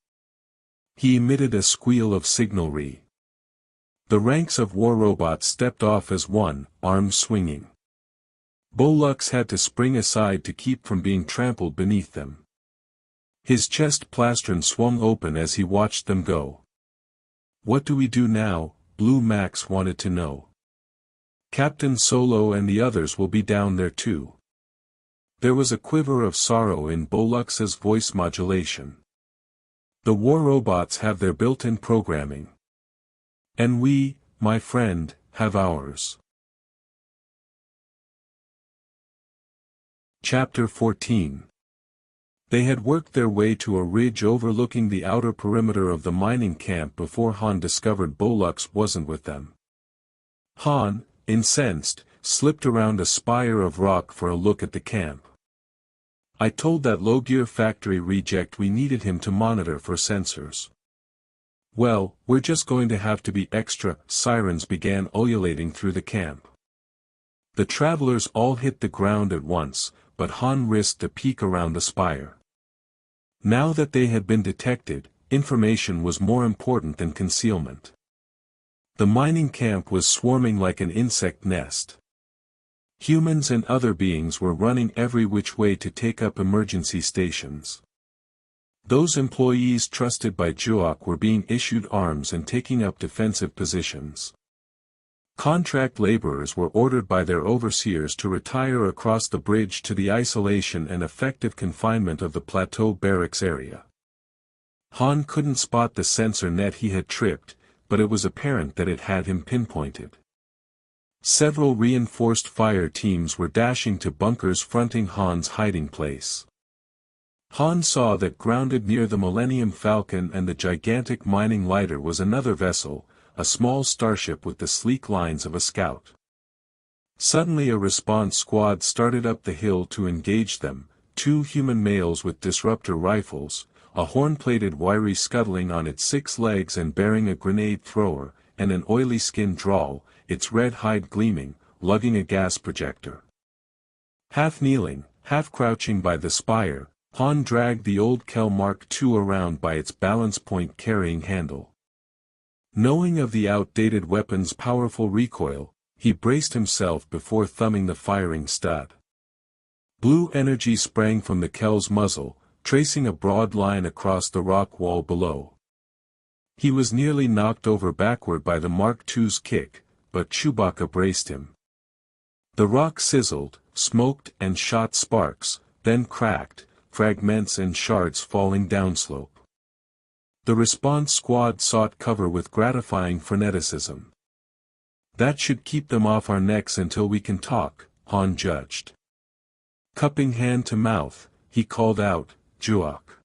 He emitted a squeal of signalry. The ranks of war robots stepped off as one, arms swinging. Bolux had to spring aside to keep from being trampled beneath them. His chest plastron swung open as he watched them go. What do we do now? Blue Max wanted to know. Captain Solo and the others will be down there too. There was a quiver of sorrow in Bolux's voice modulation. The war robots have their built-in programming. And we, my friend, have ours. Chapter 14. They had worked their way to a ridge overlooking the outer perimeter of the mining camp before Han discovered Bolux wasn't with them. Han, incensed, slipped around a spire of rock for a look at the camp. I told that low-gear factory reject we needed him to monitor for sensors. Well, we're just going to have to be extra. Sirens began ululating through the camp. The travelers all hit the ground at once, but Han risked a peek around the spire. Now that they had been detected, information was more important than concealment. The mining camp was swarming like an insect nest. Humans and other beings were running every which way to take up emergency stations. Those employees trusted by Juok were being issued arms and taking up defensive positions. Contract laborers were ordered by their overseers to retire across the bridge to the isolation and effective confinement of the plateau barracks area. Han couldn't spot the sensor net he had tripped, but it was apparent that it had him pinpointed. Several reinforced fire teams were dashing to bunkers fronting Han's hiding place. Han saw that grounded near the Millennium Falcon and the gigantic mining lighter was another vessel, a small starship with the sleek lines of a scout. Suddenly a response squad started up the hill to engage them, 2 human males with disruptor rifles, a horn-plated wiry scuttling on its 6 legs and bearing a grenade thrower, and an oily-skinned drawl, its red hide gleaming, lugging a gas projector. Half kneeling, half crouching by the spire, Han dragged the old Kel Mark II around by its balance point carrying handle. Knowing of the outdated weapon's powerful recoil, he braced himself before thumbing the firing stud. Blue energy sprang from the Kel's muzzle, tracing a broad line across the rock wall below. He was nearly knocked over backward by the Mark II's kick, but Chewbacca braced him. The rock sizzled, smoked and shot sparks, then cracked, fragments and shards falling downslope. The response squad sought cover with gratifying freneticism. That should keep them off our necks until we can talk, Han judged. Cupping hand to mouth, he called out, "Juak.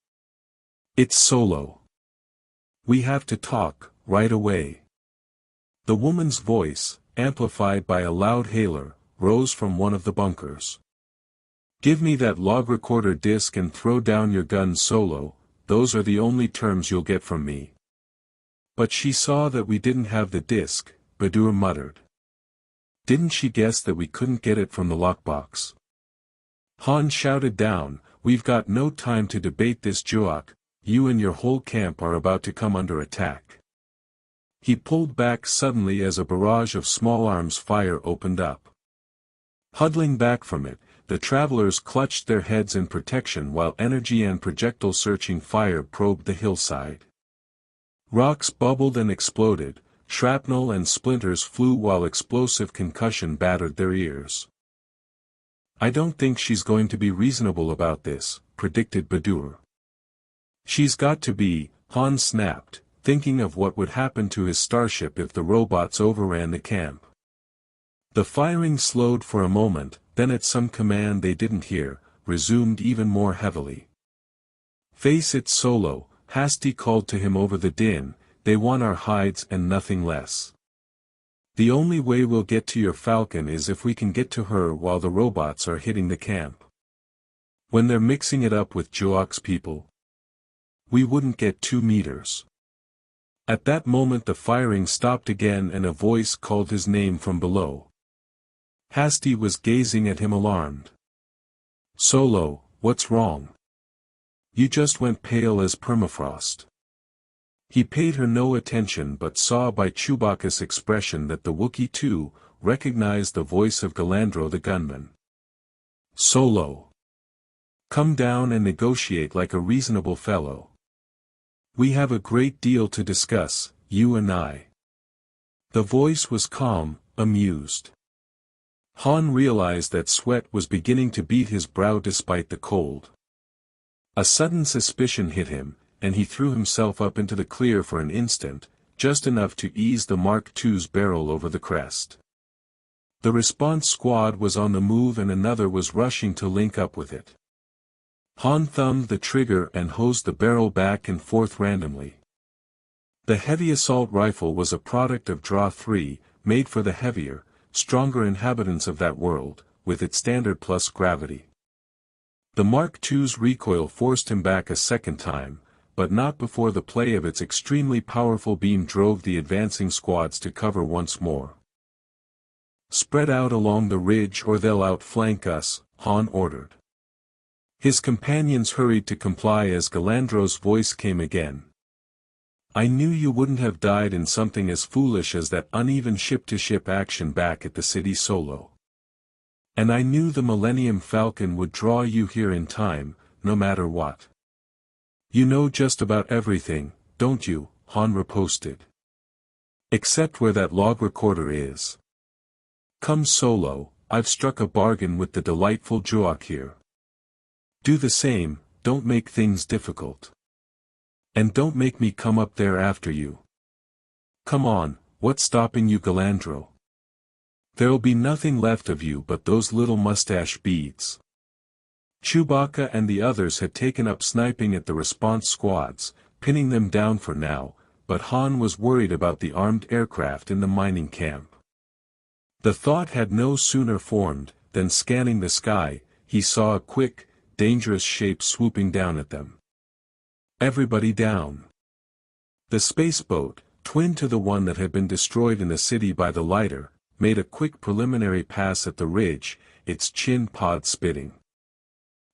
It's Solo. We have to talk, right away." The woman's voice, amplified by a loud hailer, rose from one of the bunkers. "Give me that log recorder disc and throw down your gun, Solo, those are the only terms you'll get from me." But she saw that we didn't have the disc, Badur muttered. Didn't she guess that we couldn't get it from the lockbox? Han shouted down, "We've got no time to debate this, Juak, you and your whole camp are about to come under attack." He pulled back suddenly as a barrage of small arms fire opened up. Huddling back from it, the travelers clutched their heads in protection while energy and projectile-searching fire probed the hillside. Rocks bubbled and exploded, shrapnel and splinters flew while explosive concussion battered their ears. "I don't think she's going to be reasonable about this," predicted Badur. "She's got to be," Han snapped, thinking of what would happen to his starship if the robots overran the camp. The firing slowed for a moment, then at some command they didn't hear, resumed even more heavily. "Face it, Solo," Hasty called to him over the din, "they want our hides and nothing less. The only way we'll get to your Falcon is if we can get to her while the robots are hitting the camp. When they're mixing it up with Juak's people, we wouldn't get 2 meters." At that moment the firing stopped again and a voice called his name from below. Hasty was gazing at him alarmed. "Solo, what's wrong? You just went pale as permafrost." He paid her no attention but saw by Chewbacca's expression that the Wookiee too recognized the voice of Galandro the gunman. "Solo. Come down and negotiate like a reasonable fellow. We have a great deal to discuss, you and I." The voice was calm, amused. Han realized that sweat was beginning to bead his brow despite the cold. A sudden suspicion hit him, and he threw himself up into the clear for an instant, just enough to ease the Mark II's barrel over the crest. The response squad was on the move and another was rushing to link up with it. Han thumbed the trigger and hosed the barrel back and forth randomly. The heavy assault rifle was a product of Draw 3, made for the heavier, stronger inhabitants of that world, with its standard plus gravity. The Mark II's recoil forced him back a second time, but not before the play of its extremely powerful beam drove the advancing squads to cover once more. "Spread out along the ridge or they'll outflank us," Han ordered. His companions hurried to comply as Galandro's voice came again. "I knew you wouldn't have died in something as foolish as that uneven ship-to-ship action back at the city, Solo. And I knew the Millennium Falcon would draw you here in time, no matter what. You know just about everything, don't you?" Han riposted. "Except where that log recorder is. Come, Solo, I've struck a bargain with the delightful Juak here. Do the same, don't make things difficult. And don't make me come up there after you. Come on, what's stopping you, Galandro? There'll be nothing left of you but those little mustache beads." Chewbacca and the others had taken up sniping at the response squads, pinning them down for now, but Han was worried about the armed aircraft in the mining camp. The thought had no sooner formed, than scanning the sky, he saw a quick, dangerous shape swooping down at them. Everybody down. The spaceboat, twin to the one that had been destroyed in the city by the lighter, made a quick preliminary pass at the ridge, its chin pod spitting.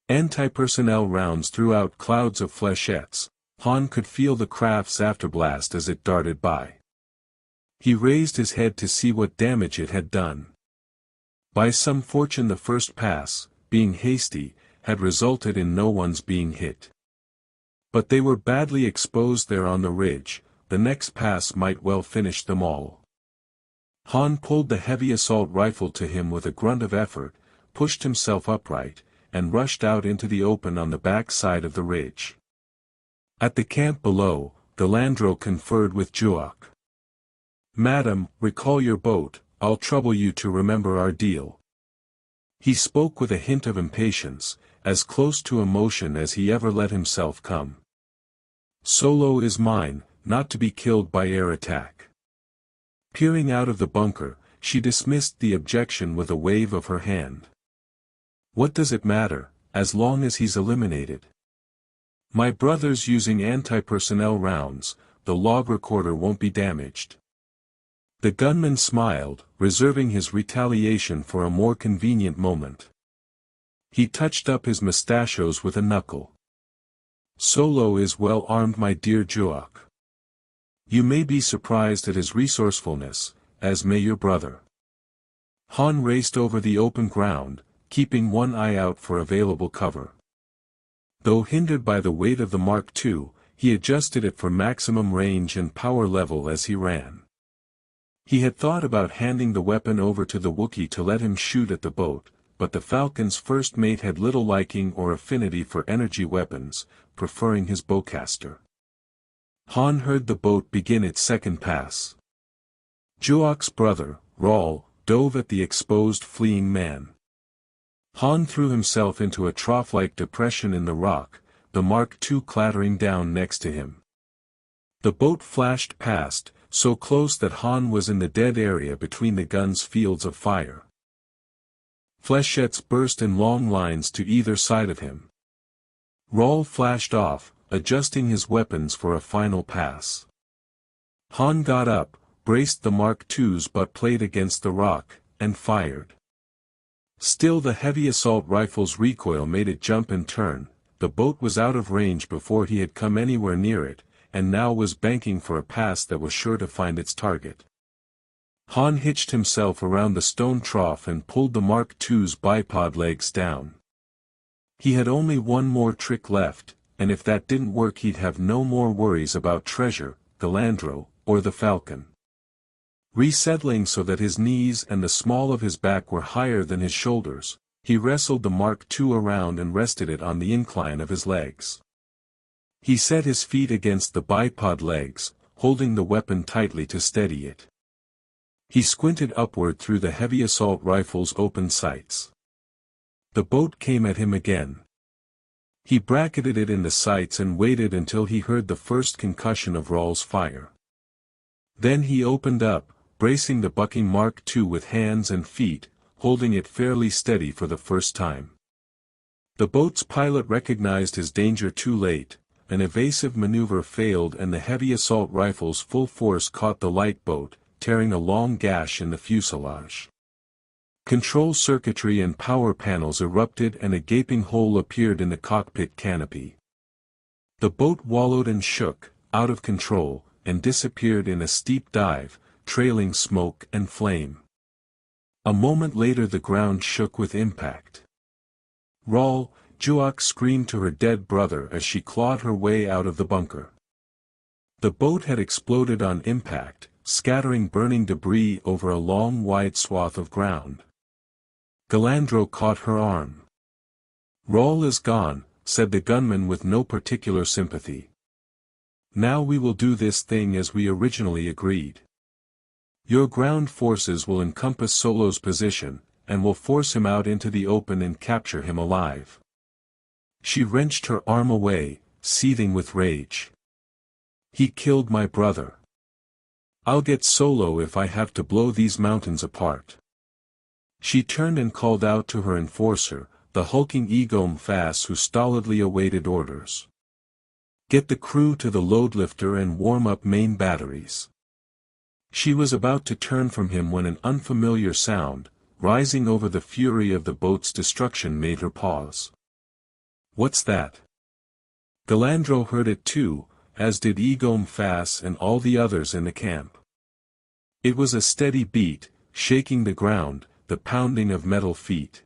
Anti-personnel rounds threw out clouds of flechettes. Han could feel the craft's afterblast as it darted by. He raised his head to see what damage it had done. By some fortune the first pass, being hasty, had resulted in no one's being hit. But they were badly exposed there on the ridge, the next pass might well finish them all. Han pulled the heavy assault rifle to him with a grunt of effort, pushed himself upright, and rushed out into the open on the back side of the ridge. At the camp below, Galandro conferred with Juok. "Madam, recall your boat, I'll trouble you to remember our deal." He spoke with a hint of impatience, as close to emotion as he ever let himself come. "Solo is mine, not to be killed by air attack." Peering out of the bunker, she dismissed the objection with a wave of her hand. "What does it matter, as long as he's eliminated? My brother's using anti-personnel rounds, the log recorder won't be damaged." The gunman smiled, reserving his retaliation for a more convenient moment. He touched up his mustachios with a knuckle. "Solo is well armed, my dear Juok. You may be surprised at his resourcefulness, as may your brother." Han raced over the open ground, keeping one eye out for available cover. Though hindered by the weight of the Mark II, he adjusted it for maximum range and power level as he ran. He had thought about handing the weapon over to the Wookiee to let him shoot at the boat, but the Falcon's first mate had little liking or affinity for energy weapons, preferring his bowcaster. Han heard the boat begin its second pass. Juok's brother, Raul, dove at the exposed fleeing man. Han threw himself into a trough-like depression in the rock, the Mark II clattering down next to him. The boat flashed past, so close that Han was in the dead area between the gun's fields of fire. Flechettes burst in long lines to either side of him. Raul flashed off, adjusting his weapons for a final pass. Han got up, braced the Mark II's butt plate against the rock, and fired. Still the heavy assault rifle's recoil made it jump and turn. The boat was out of range before he had come anywhere near it, and now was banking for a pass that was sure to find its target. Han hitched himself around the stone trough and pulled the Mark II's bipod legs down. He had only one more trick left, and if that didn't work he'd have no more worries about treasure, Galandro, or the Falcon. Resettling so that his knees and the small of his back were higher than his shoulders, he wrestled the Mark II around and rested it on the incline of his legs. He set his feet against the bipod legs, holding the weapon tightly to steady it. He squinted upward through the heavy assault rifle's open sights. The boat came at him again. He bracketed it in the sights and waited until he heard the first concussion of Raul's fire. Then he opened up, bracing the bucking Mark II with hands and feet, holding it fairly steady for the first time. The boat's pilot recognized his danger too late. An evasive maneuver failed and the heavy assault rifle's full force caught the light boat, tearing a long gash in the fuselage. Control circuitry and power panels erupted and a gaping hole appeared in the cockpit canopy. The boat wallowed and shook, out of control, and disappeared in a steep dive, trailing smoke and flame. A moment later the ground shook with impact. Raul, Juok screamed to her dead brother as she clawed her way out of the bunker. The boat had exploded on impact, scattering burning debris over a long wide swath of ground. Galandro caught her arm. "Raul is gone," said the gunman with no particular sympathy. "Now we will do this thing as we originally agreed. Your ground forces will encompass Solo's position, and will force him out into the open and capture him alive. She wrenched her arm away, seething with rage. He killed my brother. I'll get solo if I have to blow these mountains apart. She turned and called out to her enforcer, the hulking egacy who stolidly awaited orders. Get the crew to the load lifter and warm up main batteries. She was about to turn from him when an unfamiliar sound, rising over the fury of the boat's destruction, made her pause. What's that? Galandro heard it too, as did egacy and all the others in the camp. It was a steady beat, shaking the ground, the pounding of metal feet.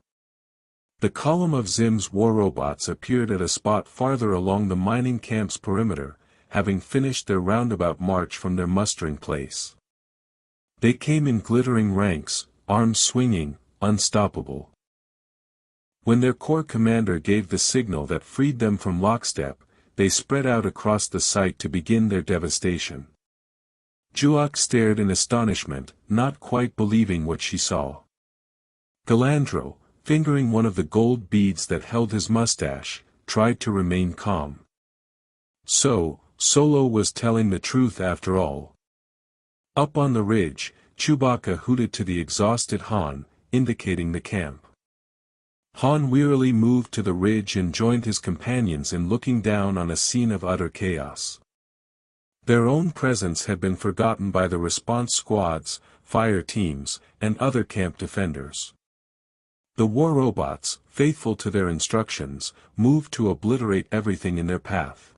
The column of Zim's war robots appeared at a spot farther along the mining camp's perimeter, having finished their roundabout march from their mustering place. They came in glittering ranks, arms swinging, unstoppable. When their corps commander gave the signal that freed them from lockstep, they spread out across the site to begin their devastation. Juok stared in astonishment, not quite believing what she saw. Galandro, fingering one of the gold beads that held his mustache, tried to remain calm. So, Solo was telling the truth after all. Up on the ridge, Chewbacca hooted to the exhausted Han, indicating the camp. Han wearily moved to the ridge and joined his companions in looking down on a scene of utter chaos. Their own presence had been forgotten by the response squads, fire teams, and other camp defenders. The war robots, faithful to their instructions, moved to obliterate everything in their path.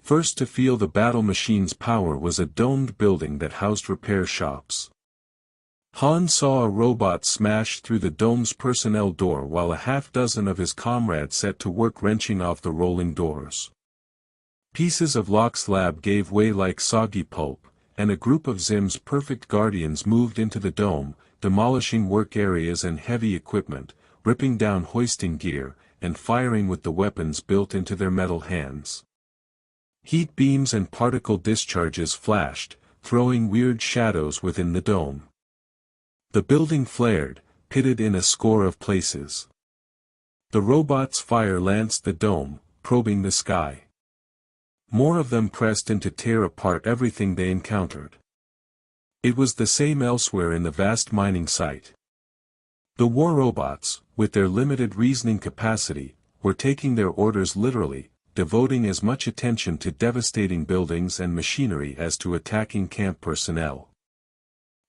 First to feel the battle machine's power was a domed building that housed repair shops. Han saw a robot smash through the dome's personnel door while a half-dozen of his comrades set to work wrenching off the rolling doors. Pieces of Locke's lab gave way like soggy pulp, and a group of Zim's perfect guardians moved into the dome, demolishing work areas and heavy equipment, ripping down hoisting gear, and firing with the weapons built into their metal hands. Heat beams and particle discharges flashed, throwing weird shadows within the dome. The building flared, pitted in a score of places. The robots' fire lanced the dome, probing the sky. More of them pressed in to tear apart everything they encountered. It was the same elsewhere in the vast mining site. The war robots, with their limited reasoning capacity, were taking their orders literally, devoting as much attention to devastating buildings and machinery as to attacking camp personnel.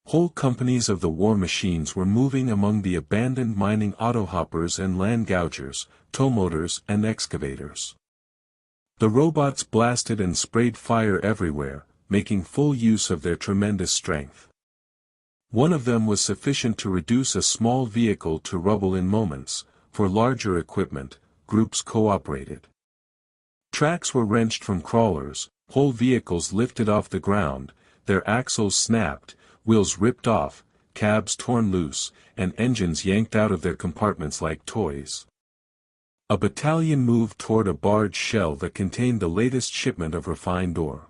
Whole companies of the war machines were moving among the abandoned mining autohoppers and land gougers, tow motors and excavators. The robots blasted and sprayed fire everywhere, making full use of their tremendous strength. One of them was sufficient to reduce a small vehicle to rubble in moments. For larger equipment, groups cooperated. Tracks were wrenched from crawlers, whole vehicles lifted off the ground, their axles snapped, wheels ripped off, cabs torn loose, and engines yanked out of their compartments like toys. A battalion moved toward a barge shell that contained the latest shipment of refined ore.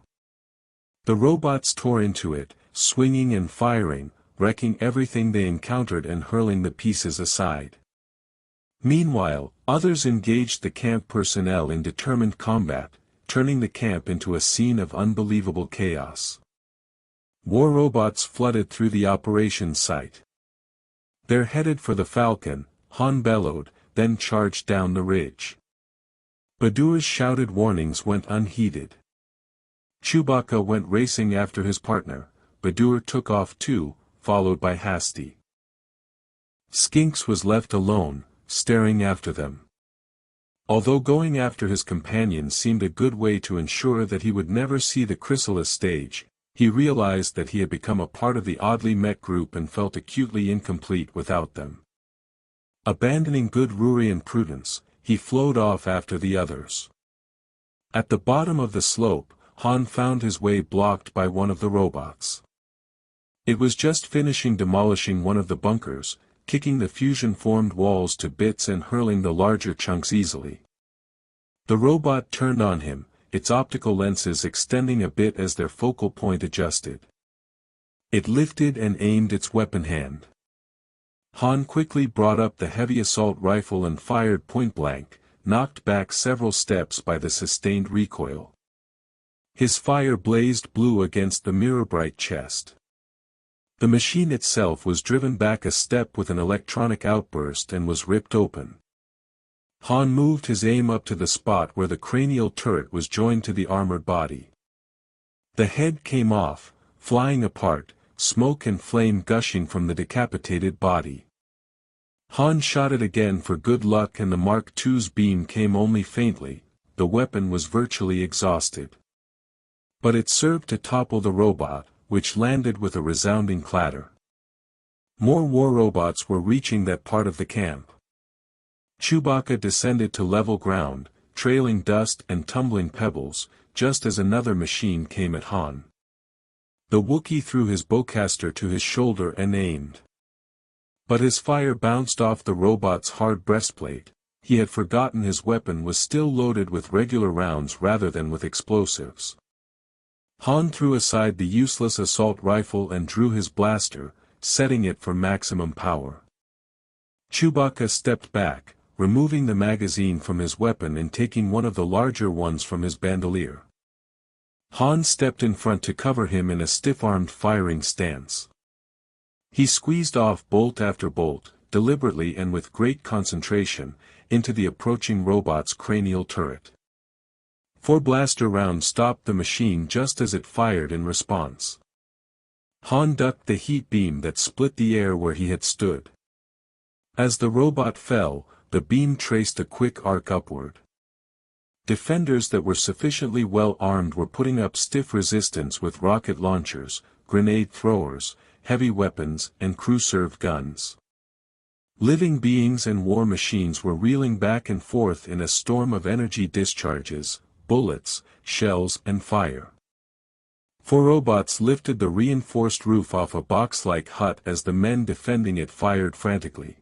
The robots tore into it, swinging and firing, wrecking everything they encountered and hurling the pieces aside. Meanwhile, others engaged the camp personnel in determined combat, turning the camp into a scene of unbelievable chaos. War robots flooded through the operations site. They're headed for the Falcon, Han bellowed, then charged down the ridge. Badur's shouted warnings went unheeded. Chewbacca went racing after his partner, Badur took off too, followed by Hasty. Skinks was left alone, staring after them. Although going after his companion seemed a good way to ensure that he would never see the chrysalis stage, he realized that he had become a part of the oddly met group and felt acutely incomplete without them. Abandoning good Rurian prudence, he flowed off after the others. At the bottom of the slope, Han found his way blocked by one of the robots. It was just finishing demolishing one of the bunkers, kicking the fusion-formed walls to bits and hurling the larger chunks easily. The robot turned on him, its optical lenses extending a bit as their focal point adjusted. It lifted and aimed its weapon hand. Han quickly brought up the heavy assault rifle and fired point-blank, knocked back several steps by the sustained recoil. His fire blazed blue against the mirror-bright chest. The machine itself was driven back a step with an electronic outburst and was ripped open. Han moved his aim up to the spot where the cranial turret was joined to the armored body. The head came off, flying apart, smoke and flame gushing from the decapitated body. Han shot it again for good luck and the Mark II's beam came only faintly, the weapon was virtually exhausted. But it served to topple the robot, which landed with a resounding clatter. More war robots were reaching that part of the camp. Chewbacca descended to level ground, trailing dust and tumbling pebbles, just as another machine came at Han. The Wookiee threw his bowcaster to his shoulder and aimed. But his fire bounced off the robot's hard breastplate. He had forgotten his weapon was still loaded with regular rounds rather than with explosives. Han threw aside the useless assault rifle and drew his blaster, setting it for maximum power. Chewbacca stepped back, removing the magazine from his weapon and taking one of the larger ones from his bandolier. Han stepped in front to cover him in a stiff-armed firing stance. He squeezed off bolt after bolt, deliberately and with great concentration, into the approaching robot's cranial turret. 4 blaster rounds stopped the machine just as it fired in response. Han ducked the heat beam that split the air where he had stood. As the robot fell, the beam traced a quick arc upward. Defenders that were sufficiently well armed were putting up stiff resistance with rocket launchers, grenade throwers, heavy weapons and crew-served guns. Living beings and war machines were reeling back and forth in a storm of energy discharges, bullets, shells and fire. 4 robots lifted the reinforced roof off a box-like hut as the men defending it fired frantically.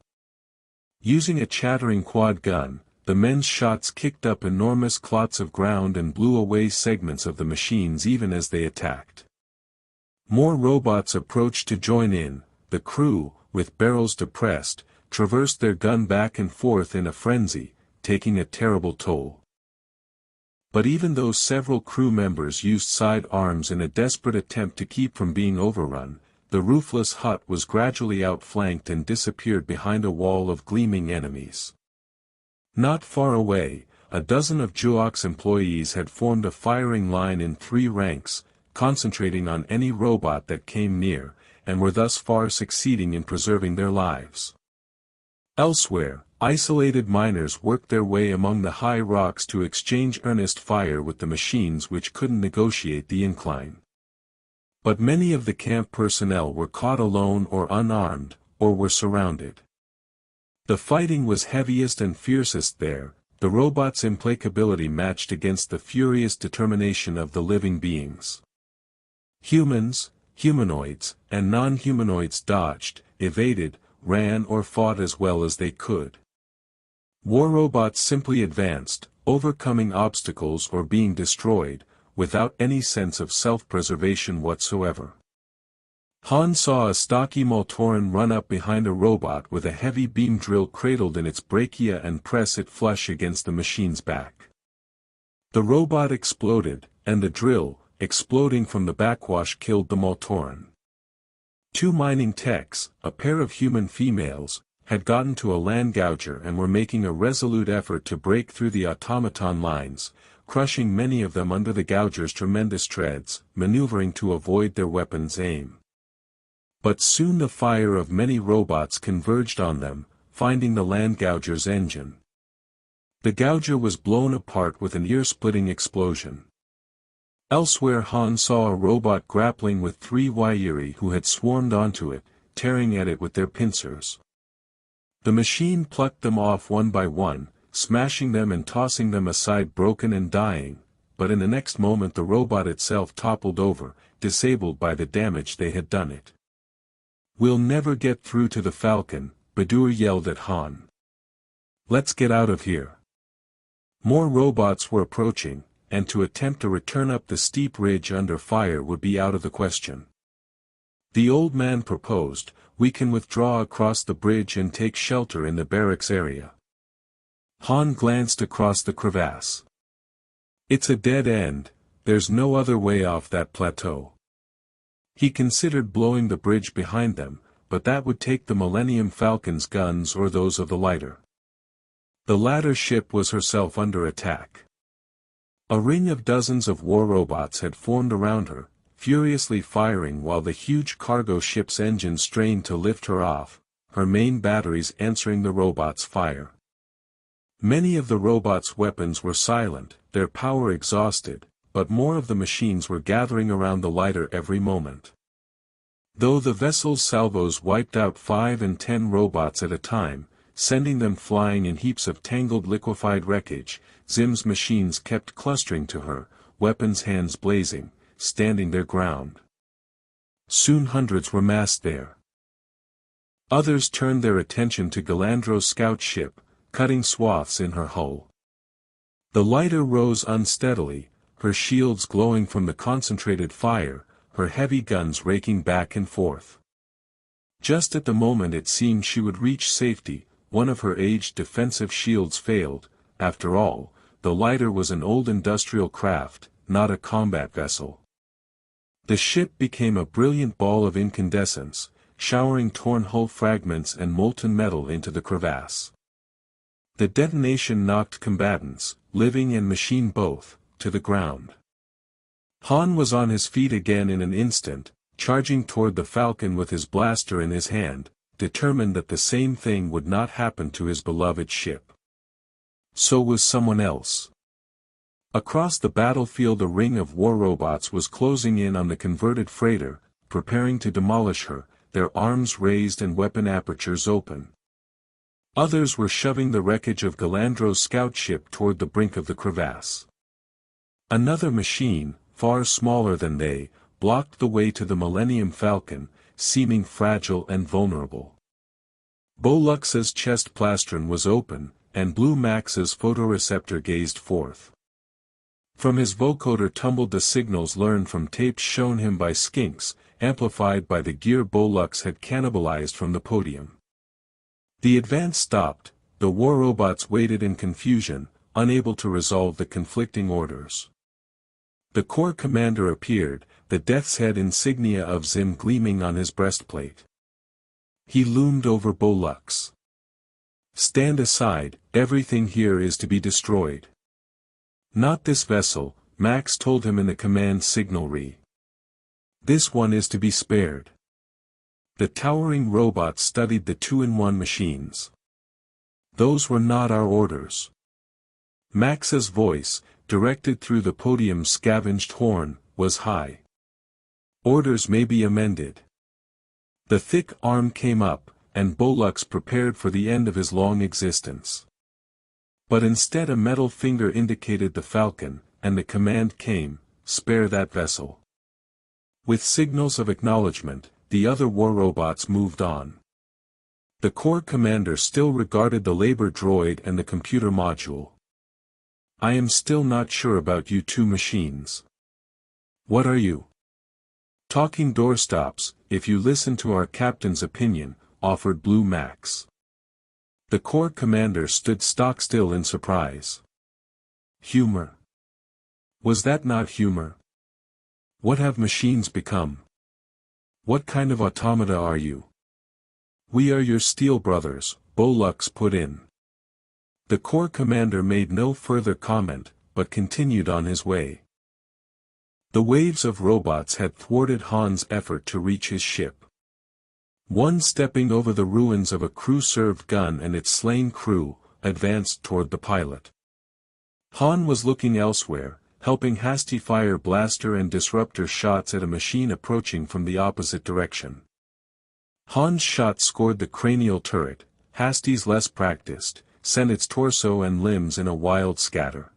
Using a chattering quad gun, the men's shots kicked up enormous clots of ground and blew away segments of the machines even as they attacked. More robots approached to join in. The crew, with barrels depressed, traversed their gun back and forth in a frenzy, taking a terrible toll. But even though several crew members used side arms in a desperate attempt to keep from being overrun, the roofless hut was gradually outflanked and disappeared behind a wall of gleaming enemies. Not far away, a dozen of Juok's employees had formed a firing line in 3 ranks, concentrating on any robot that came near, and were thus far succeeding in preserving their lives. Elsewhere, isolated miners worked their way among the high rocks to exchange earnest fire with the machines which couldn't negotiate the incline. But many of the camp personnel were caught alone or unarmed, or were surrounded. The fighting was heaviest and fiercest there, the robots' implacability matched against the furious determination of the living beings. Humans, humanoids, and non-humanoids dodged, evaded, ran or fought as well as they could. War robots simply advanced, overcoming obstacles or being destroyed, without any sense of self-preservation whatsoever. Han saw a stocky Moltoran run up behind a robot with a heavy beam drill cradled in its brachia and press it flush against the machine's back. The robot exploded, and the drill, exploding from the backwash, killed the Moltoran. 2 mining techs, a pair of human females, had gotten to a land gouger and were making a resolute effort to break through the automaton lines, crushing many of them under the gouger's tremendous treads, maneuvering to avoid their weapons' aim. But soon the fire of many robots converged on them, finding the land gouger's engine. The gouger was blown apart with an ear-splitting explosion. Elsewhere Han saw a robot grappling with 3 Wairi who had swarmed onto it, tearing at it with their pincers. The machine plucked them off one by one, smashing them and tossing them aside broken and dying, but in the next moment the robot itself toppled over, disabled by the damage they had done it. "We'll never get through to the Falcon," Badur yelled at Han. "Let's get out of here." More robots were approaching, and to attempt a return up the steep ridge under fire would be out of the question. The old man proposed, "We can withdraw across the bridge and take shelter in the barracks area." Han glanced across the crevasse. It's a dead end, there's no other way off that plateau. He considered blowing the bridge behind them, but that would take the Millennium Falcon's guns or those of the lighter. The latter ship was herself under attack. A ring of dozens of war robots had formed around her, furiously firing while the huge cargo ship's engines strained to lift her off, her main batteries answering the robots' fire. Many of the robots' weapons were silent, their power exhausted, but more of the machines were gathering around the lighter every moment. Though the vessel's salvos wiped out 5 and 10 robots at a time, sending them flying in heaps of tangled liquefied wreckage, Zim's machines kept clustering to her, weapons hands blazing, standing their ground. Soon hundreds were massed there. Others turned their attention to Galandro's scout ship, cutting swaths in her hull. The lighter rose unsteadily, her shields glowing from the concentrated fire, her heavy guns raking back and forth. Just at the moment it seemed she would reach safety, one of her aged defensive shields failed. After all, the lighter was an old industrial craft, not a combat vessel. The ship became a brilliant ball of incandescence, showering torn hull fragments and molten metal into the crevasse. The detonation knocked combatants, living and machine both, to the ground. Han was on his feet again in an instant, charging toward the Falcon with his blaster in his hand, determined that the same thing would not happen to his beloved ship. So was someone else. Across the battlefield a ring of war robots was closing in on the converted freighter, preparing to demolish her, their arms raised and weapon apertures open. Others were shoving the wreckage of Galandro's scout ship toward the brink of the crevasse. Another machine, far smaller than they, blocked the way to the Millennium Falcon, seeming fragile and vulnerable. Bolux's chest plastron was open, and Blue Max's photoreceptor gazed forth. From his vocoder tumbled the signals learned from tapes shown him by Skinks, amplified by the gear Bolux had cannibalized from the podium. The advance stopped, the war robots waited in confusion, unable to resolve the conflicting orders. The Corps commander appeared, the death's head insignia of Zim gleaming on his breastplate. He loomed over Bolux. "Stand aside, everything here is to be destroyed." "Not this vessel," Max told him in the command signalry. "This one is to be spared." The towering robot studied the two-in-one machines. "Those were not our orders." Max's voice, directed through the podium's scavenged horn, was high. "Orders may be amended." The thick arm came up, and Bolux prepared for the end of his long existence. But instead a metal finger indicated the Falcon, and the command came, "Spare that vessel." With signals of acknowledgement, the other war robots moved on. The Corps commander still regarded the labor droid and the computer module. "I am still not sure about you two machines." "What are you?" "Talking doorstops, if you listen to our captain's opinion," offered Blue Max. The Corps commander stood stock-still in surprise. "Humor? Was that not humor? What have machines become? What kind of automata are you?" "We are your steel brothers," Bolux put in. The Corps commander made no further comment, but continued on his way. The waves of robots had thwarted Han's effort to reach his ship. One stepping over the ruins of a crew-served gun and its slain crew, advanced toward the pilot. Han was looking elsewhere, helping Hasty fire blaster and disruptor shots at a machine approaching from the opposite direction. Han's shot scored the cranial turret, Hasty's less practiced, sent its torso and limbs in a wild scatter.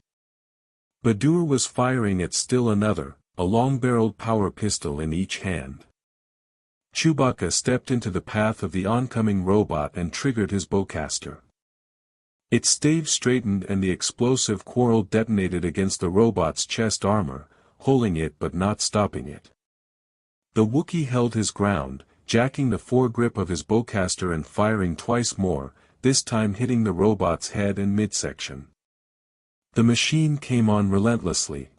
Badur was firing at still another, a long-barreled power pistol in each hand. Chewbacca stepped into the path of the oncoming robot and triggered his bowcaster. Its stave straightened and the explosive quarrel detonated against the robot's chest armor, holding it but not stopping it. The Wookiee held his ground, jacking the foregrip of his bowcaster and firing twice more, this time hitting the robot's head and midsection. The machine came on relentlessly.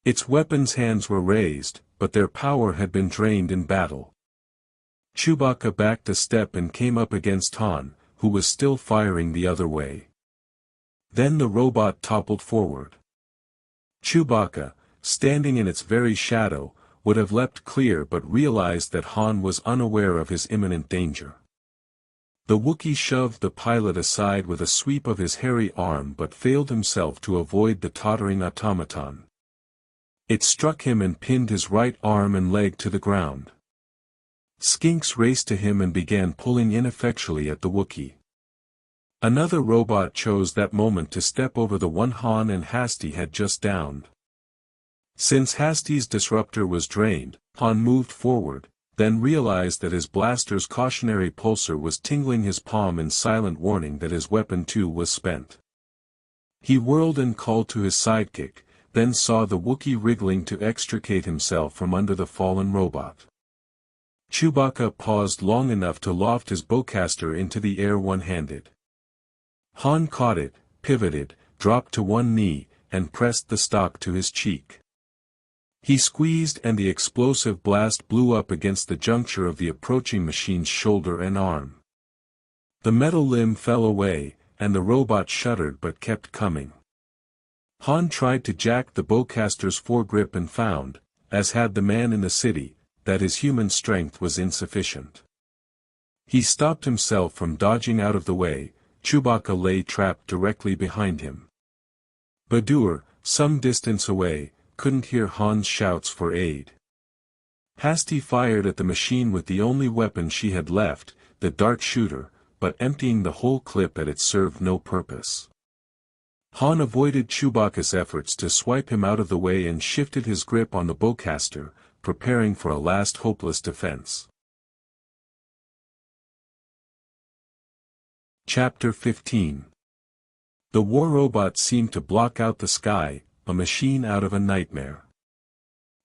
Its weapons' hands were raised, but their power had been drained in battle. Chewbacca backed a step and came up against Han, who was still firing the other way. Then the robot toppled forward. Chewbacca, standing in its very shadow, would have leapt clear but realized that Han was unaware of his imminent danger. The Wookiee shoved the pilot aside with a sweep of his hairy arm but failed himself to avoid the tottering automaton. It struck him and pinned his right arm and leg to the ground. Skinks raced to him and began pulling ineffectually at the Wookiee. Another robot chose that moment to step over the one Han and Hasty had just downed. Since Hasty's disruptor was drained, Han moved forward, then realized that his blaster's cautionary pulsar was tingling his palm in silent warning that his weapon too was spent. He whirled and called to his sidekick, then saw the Wookiee wriggling to extricate himself from under the fallen robot. Chewbacca paused long enough to loft his bowcaster into the air one-handed. Han caught it, pivoted, dropped to one knee, and pressed the stock to his cheek. He squeezed and the explosive blast blew up against the juncture of the approaching machine's shoulder and arm. The metal limb fell away, and the robot shuddered but kept coming. Han tried to jack the bowcaster's foregrip and found, as had the man in the city, that his human strength was insufficient. He stopped himself from dodging out of the way. Chewbacca lay trapped directly behind him. Badur, some distance away, couldn't hear Han's shouts for aid. Hasty fired at the machine with the only weapon she had left, the dart shooter, but emptying the whole clip at it served no purpose. Han avoided Chewbacca's efforts to swipe him out of the way and shifted his grip on the bowcaster, preparing for a last hopeless defense. Chapter 15. The war robot seemed to block out the sky, a machine out of a nightmare.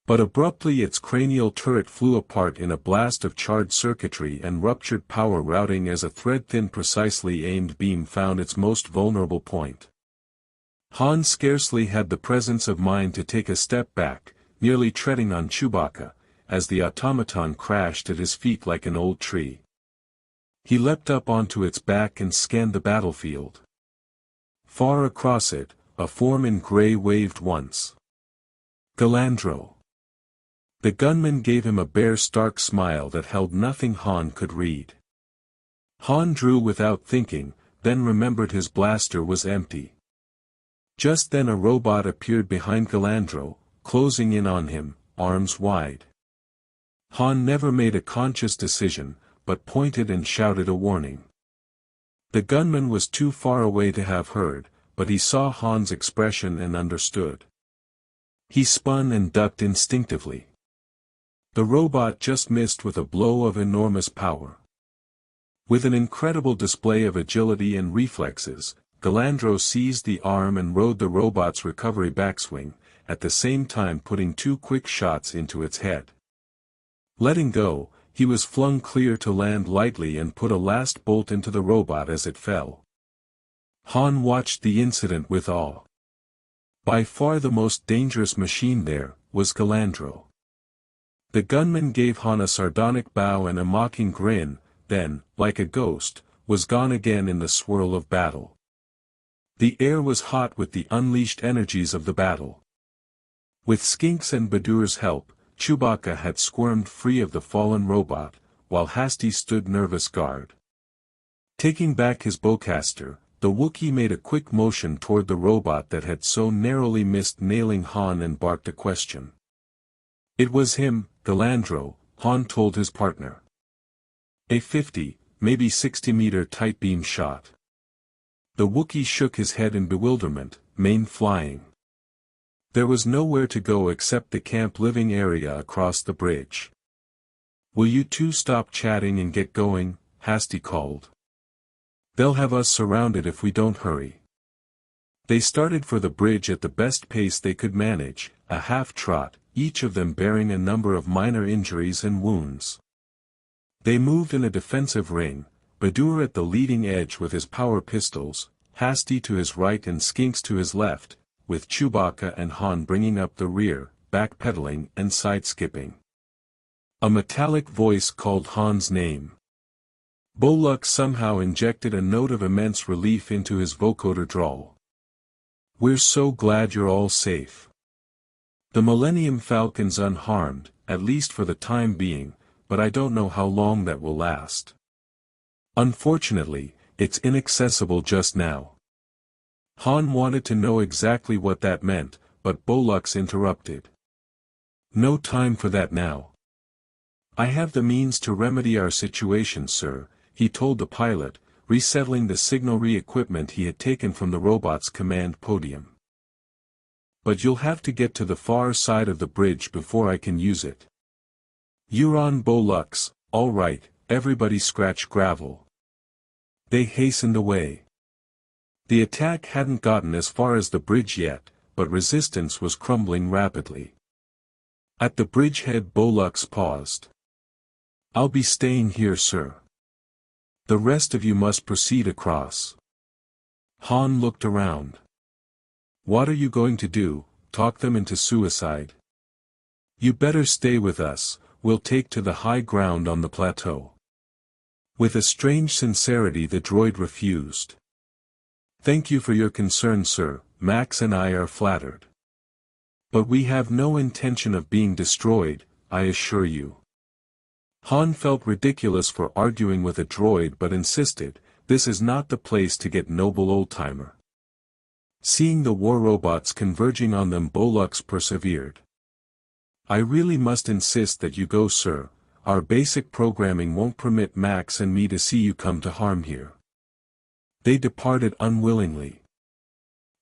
But abruptly its cranial turret flew apart in a blast of charred circuitry and ruptured power routing as a thread-thin precisely aimed beam found its most vulnerable point. Han scarcely had the presence of mind to take a step back, nearly treading on Chewbacca, as the automaton crashed at his feet like an old tree. He leapt up onto its back and scanned the battlefield. Far across it, a form in gray waved once. Galandro. The gunman gave him a bare stark smile that held nothing Han could read. Han drew without thinking, then remembered his blaster was empty. Just then a robot appeared behind Galandro, closing in on him, arms wide. Han never made a conscious decision, but pointed and shouted a warning. The gunman was too far away to have heard, but he saw Han's expression and understood. He spun and ducked instinctively. The robot just missed with a blow of enormous power. With an incredible display of agility and reflexes, Galandro seized the arm and rode the robot's recovery backswing, at the same time putting two quick shots into its head. Letting go, he was flung clear to land lightly and put a last bolt into the robot as it fell. Han watched the incident with awe. By far the most dangerous machine there, was Galandro. The gunman gave Han a sardonic bow and a mocking grin, then, like a ghost, was gone again in the swirl of battle. The air was hot with the unleashed energies of the battle. With Skinks and Badur's help, Chewbacca had squirmed free of the fallen robot, while Hasty stood nervous guard. Taking back his bowcaster, the Wookiee made a quick motion toward the robot that had so narrowly missed nailing Han and barked a question. It was him, Galandro, Han told his partner. A 50, maybe 60-meter tight beam shot. The Wookiee shook his head in bewilderment, mane flying. There was nowhere to go except the camp living area across the bridge. "Will you two stop chatting and get going?" Hasty called. "They'll have us surrounded if we don't hurry." They started for the bridge at the best pace they could manage, a half-trot, each of them bearing a number of minor injuries and wounds. They moved in a defensive ring, Badur at the leading edge with his power pistols, Hasty to his right and Skinks to his left, with Chewbacca and Han bringing up the rear, backpedaling and side-skipping. A metallic voice called Han's name. Bolux somehow injected a note of immense relief into his vocoder drawl. "We're so glad you're all safe. The Millennium Falcon's unharmed, at least for the time being, but I don't know how long that will last. Unfortunately, it's inaccessible just now." Han wanted to know exactly what that meant, but Bolux interrupted. "No time for that now. I have the means to remedy our situation, sir," he told the pilot, resettling the signalry equipment he had taken from the robot's command podium. "But you'll have to get to the far side of the bridge before I can use it." "You're on, Bolux, all right," everybody scratched gravel. They hastened away. The attack hadn't gotten as far as the bridge yet, but resistance was crumbling rapidly. At the bridgehead Bolux paused. "I'll be staying here, sir. The rest of you must proceed across." Han looked around. "What are you going to do, talk them into suicide?" "You better stay with us, we'll take to the high ground on the plateau." With a strange sincerity the droid refused. "Thank you for your concern, sir, Max and I are flattered. But we have no intention of being destroyed, I assure you." Han felt ridiculous for arguing with a droid but insisted, "This is not the place to get noble old-timer." Seeing the war robots converging on them Bolux persevered. "I really must insist that you go, sir. Our basic programming won't permit Max and me to see you come to harm here." They departed unwillingly.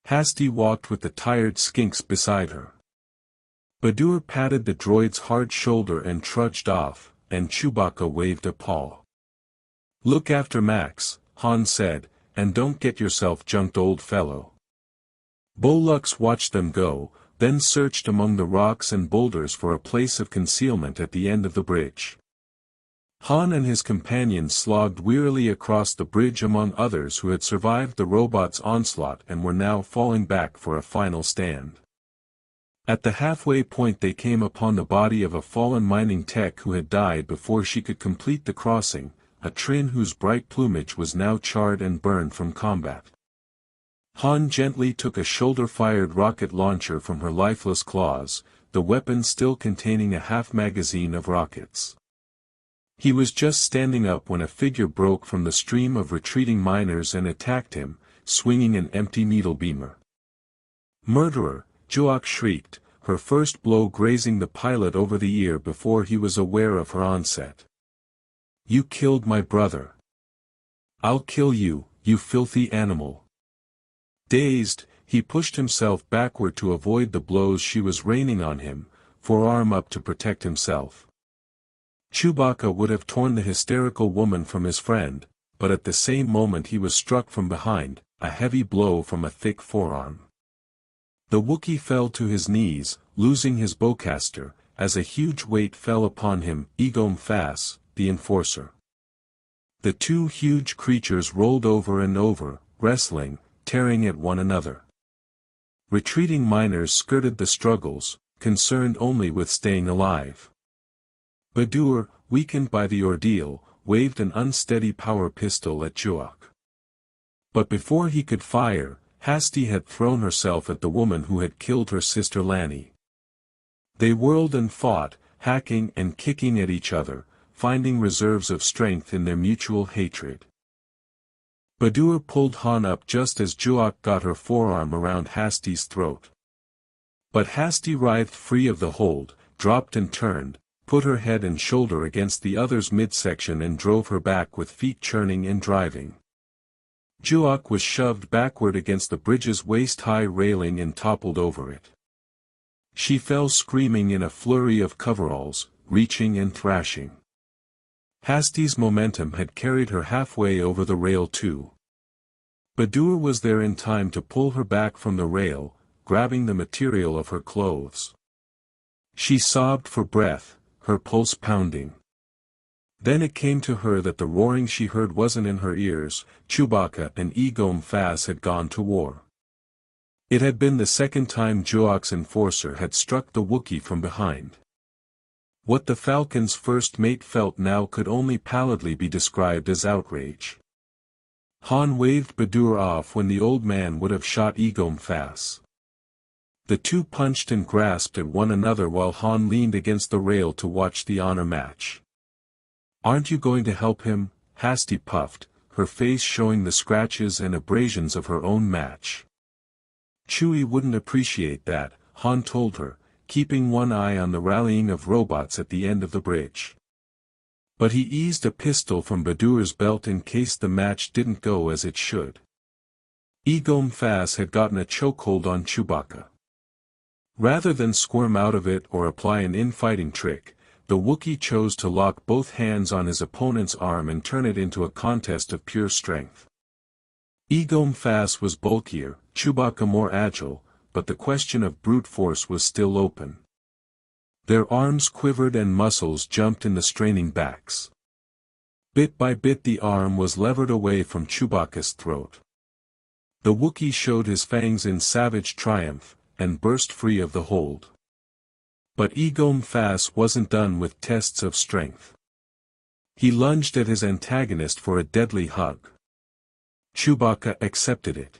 Hasty walked with the tired Skinks beside her. Badur patted the droid's hard shoulder and trudged off, and Chewbacca waved a paw. "Look after Max," Han said, "and don't get yourself junked, old fellow." Bolux watched them go, then searched among the rocks and boulders for a place of concealment at the end of the bridge. Han and his companions slogged wearily across the bridge among others who had survived the robot's onslaught and were now falling back for a final stand. At the halfway point they came upon the body of a fallen mining tech who had died before she could complete the crossing, a Trin whose bright plumage was now charred and burned from combat. Han gently took a shoulder-fired rocket launcher from her lifeless claws, the weapon still containing a half-magazine of rockets. He was just standing up when a figure broke from the stream of retreating miners and attacked him, swinging an empty needle beamer. "Murderer!" Juak shrieked, her first blow grazing the pilot over the ear before he was aware of her onset. "You killed my brother. I'll kill you, you filthy animal." Dazed, he pushed himself backward to avoid the blows she was raining on him, forearm up to protect himself. Chewbacca would have torn the hysterical woman from his friend, but at the same moment he was struck from behind, a heavy blow from a thick forearm. The Wookiee fell to his knees, losing his bowcaster, as a huge weight fell upon him, Egom Fass, the enforcer. The two huge creatures rolled over and over, wrestling, tearing at one another. Retreating miners skirted the struggles, concerned only with staying alive. Badur, weakened by the ordeal, waved an unsteady power pistol at Juak. But before he could fire, Hasty had thrown herself at the woman who had killed her sister Lanny. They whirled and fought, hacking and kicking at each other, finding reserves of strength in their mutual hatred. Badur pulled Han up just as Juak got her forearm around Hasty's throat. But Hasty writhed free of the hold, dropped and turned, put her head and shoulder against the other's midsection and drove her back with feet churning and driving. Juak was shoved backward against the bridge's waist-high railing and toppled over it. She fell screaming in a flurry of coveralls, reaching and thrashing. Hasty's momentum had carried her halfway over the rail too. Badur was there in time to pull her back from the rail, grabbing the material of her clothes. She sobbed for breath, her pulse pounding. Then it came to her that the roaring she heard wasn't in her ears. Chewbacca and Egom had gone to war. It had been the second time Jook's enforcer had struck the Wookiee from behind. What the Falcon's first mate felt now could only pallidly be described as outrage. Han waved Badur off when the old man would have shot Egom. The two punched and grasped at one another while Han leaned against the rail to watch the honor match. "Aren't you going to help him?" Hasty puffed, her face showing the scratches and abrasions of her own match. "Chewie wouldn't appreciate that," Han told her, keeping one eye on the rallying of robots at the end of the bridge. But he eased a pistol from Badur's belt in case the match didn't go as it should. Egom had gotten a chokehold on Chewbacca. Rather than squirm out of it or apply an infighting trick, the Wookiee chose to lock both hands on his opponent's arm and turn it into a contest of pure strength. Egom was bulkier, Chewbacca more agile, but the question of brute force was still open. Their arms quivered and muscles jumped in the straining backs. Bit by bit the arm was levered away from Chewbacca's throat. The Wookiee showed his fangs in savage triumph, and burst free of the hold. But Egom wasn't done with tests of strength. He lunged at his antagonist for a deadly hug. Chewbacca accepted it.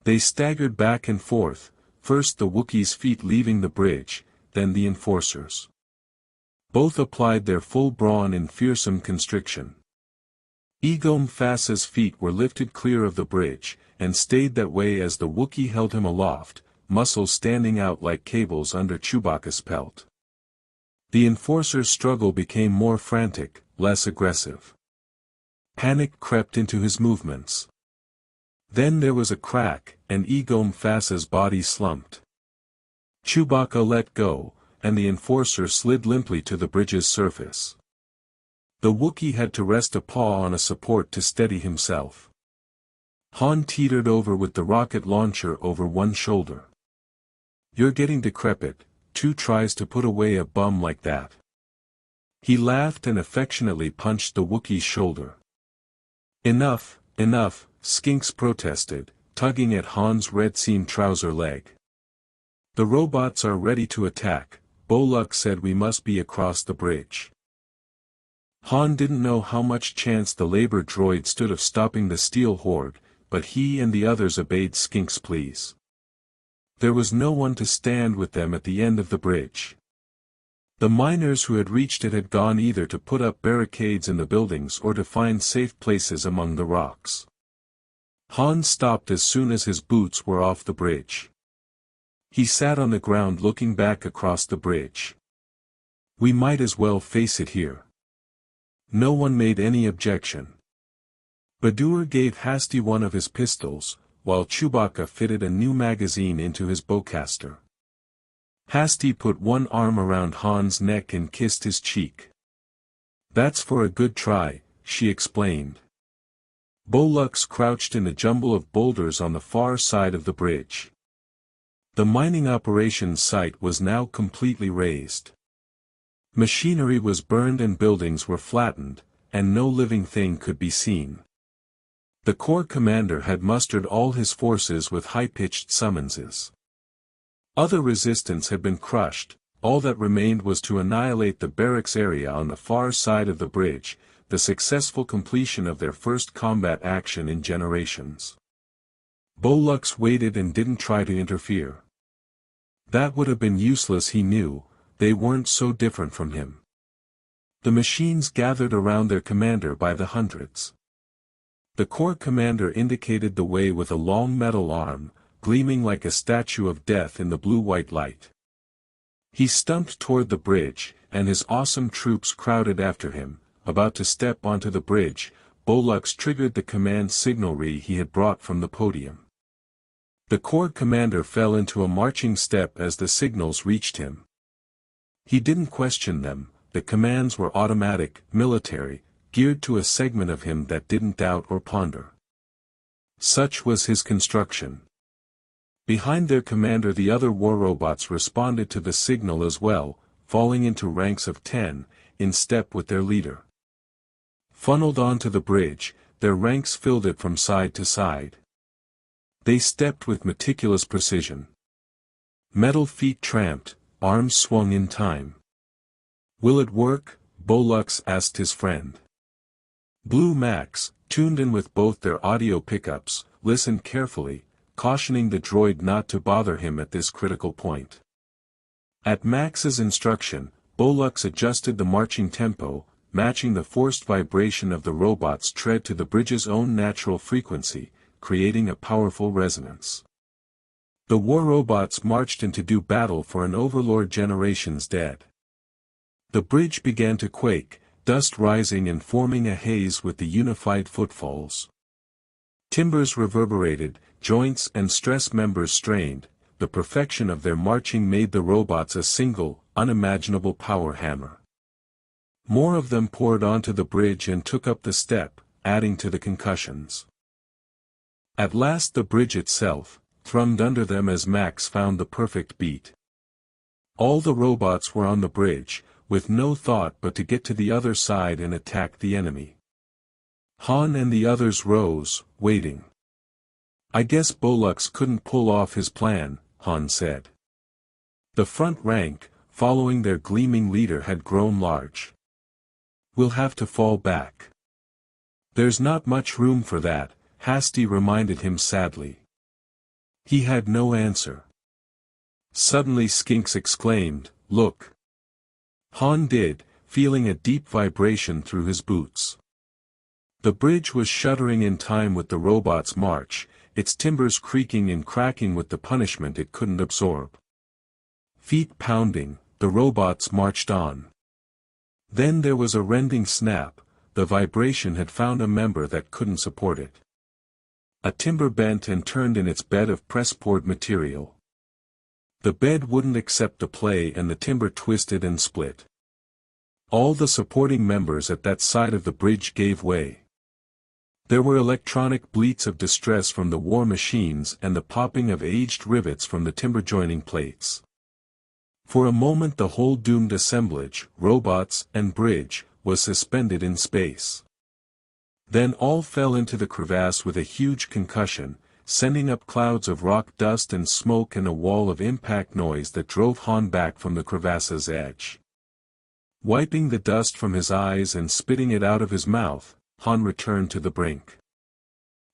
They staggered back and forth, first the Wookiee's feet leaving the bridge, then the enforcers. Both applied their full brawn in fearsome constriction. Egom feet were lifted clear of the bridge, and stayed that way as the Wookiee held him aloft, muscles standing out like cables under Chewbacca's pelt. The enforcer's struggle became more frantic, less aggressive. Panic crept into his movements. Then there was a crack, and Egom body slumped. Chewbacca let go, and the enforcer slid limply to the bridge's surface. The Wookiee had to rest a paw on a support to steady himself. Han teetered over with the rocket launcher over one shoulder. "You're getting decrepit, 2 tries to put away a bum like that." He laughed and affectionately punched the Wookiee's shoulder. "Enough, enough," Skinks protested, tugging at Han's red-seam trouser leg. "The robots are ready to attack," Boluk said. "We must be across the bridge." Han didn't know how much chance the labor droid stood of stopping the steel horde, but he and the others obeyed Skinks' pleas. There was no one to stand with them at the end of the bridge. The miners who had reached it had gone either to put up barricades in the buildings or to find safe places among the rocks. Han stopped as soon as his boots were off the bridge. He sat on the ground looking back across the bridge. "We might as well face it here." No one made any objection. Badur gave Hasty one of his pistols, while Chewbacca fitted a new magazine into his bowcaster. Hasty put one arm around Han's neck and kissed his cheek. "That's for a good try," she explained. Bolux crouched in a jumble of boulders on the far side of the bridge. The mining operations site was now completely razed. Machinery was burned and buildings were flattened, and no living thing could be seen. The Corps commander had mustered all his forces with high-pitched summonses. Other resistance had been crushed, all that remained was to annihilate the barracks area on the far side of the bridge, the successful completion of their first combat action in generations. Bolux waited and didn't try to interfere. That would have been useless, he knew. They weren't so different from him. The machines gathered around their commander by the hundreds. The Corps commander indicated the way with a long metal arm, gleaming like a statue of death in the blue-white light. He stumped toward the bridge, and his awesome troops crowded after him. About to step onto the bridge, Bolux triggered the command signalry he had brought from the podium. The Corps commander fell into a marching step as the signals reached him. He didn't question them, the commands were automatic, military, geared to a segment of him that didn't doubt or ponder. Such was his construction. Behind their commander the other war robots responded to the signal as well, falling into ranks of 10, in step with their leader. funneled onto the bridge, their ranks filled it from side to side. They stepped with meticulous precision. Metal feet tramped, arms swung in time. "Will it work?" Bolux asked his friend. Blue Max, tuned in with both their audio pickups, listened carefully, cautioning the droid not to bother him at this critical point. At Max's instruction, Bolux adjusted the marching tempo, matching the forced vibration of the robot's tread to the bridge's own natural frequency, creating a powerful resonance. The war robots marched in to do battle for an overlord generations dead. The bridge began to quake, dust rising and forming a haze with the unified footfalls. Timbers reverberated, joints and stress members strained. The perfection of their marching made the robots a single, unimaginable power hammer. More of them poured onto the bridge and took up the step, adding to the concussions. At last the bridge itself thrummed under them as Max found the perfect beat. All the robots were on the bridge, with no thought but to get to the other side and attack the enemy. Han and the others rose, waiting. "I guess Bolux couldn't pull off his plan," Han said. The front rank, following their gleaming leader, had grown large. "We'll have to fall back." "There's not much room for that," Hasty reminded him sadly. He had no answer. Suddenly Skinks exclaimed, "Look!" Han did, feeling a deep vibration through his boots. The bridge was shuddering in time with the robot's march, its timbers creaking and cracking with the punishment it couldn't absorb. Feet pounding, the robots marched on. Then there was a rending snap. The vibration had found a member that couldn't support it. A timber bent and turned in its bed of press-poured material. The bed wouldn't accept the play and the timber twisted and split. All the supporting members at that side of the bridge gave way. There were electronic bleats of distress from the war machines and the popping of aged rivets from the timber joining plates. For a moment the whole doomed assemblage, robots and bridge, was suspended in space. Then all fell into the crevasse with a huge concussion, sending up clouds of rock dust and smoke and a wall of impact noise that drove Han back from the crevasse's edge. Wiping the dust from his eyes and spitting it out of his mouth, Han returned to the brink.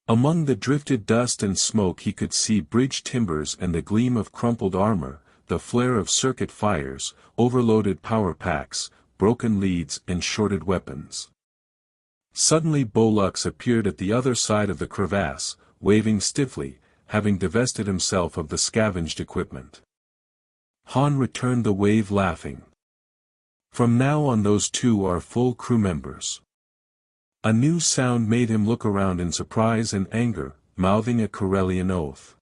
Among the drifted dust and smoke he could see bridge timbers and the gleam of crumpled armor, the flare of circuit fires, overloaded power packs, broken leads and shorted weapons. Suddenly Bolux appeared at the other side of the crevasse, waving stiffly, having divested himself of the scavenged equipment. Han returned the wave laughing. "From now on those two are full crew members." A new sound made him look around in surprise and anger, mouthing a Corellian oath.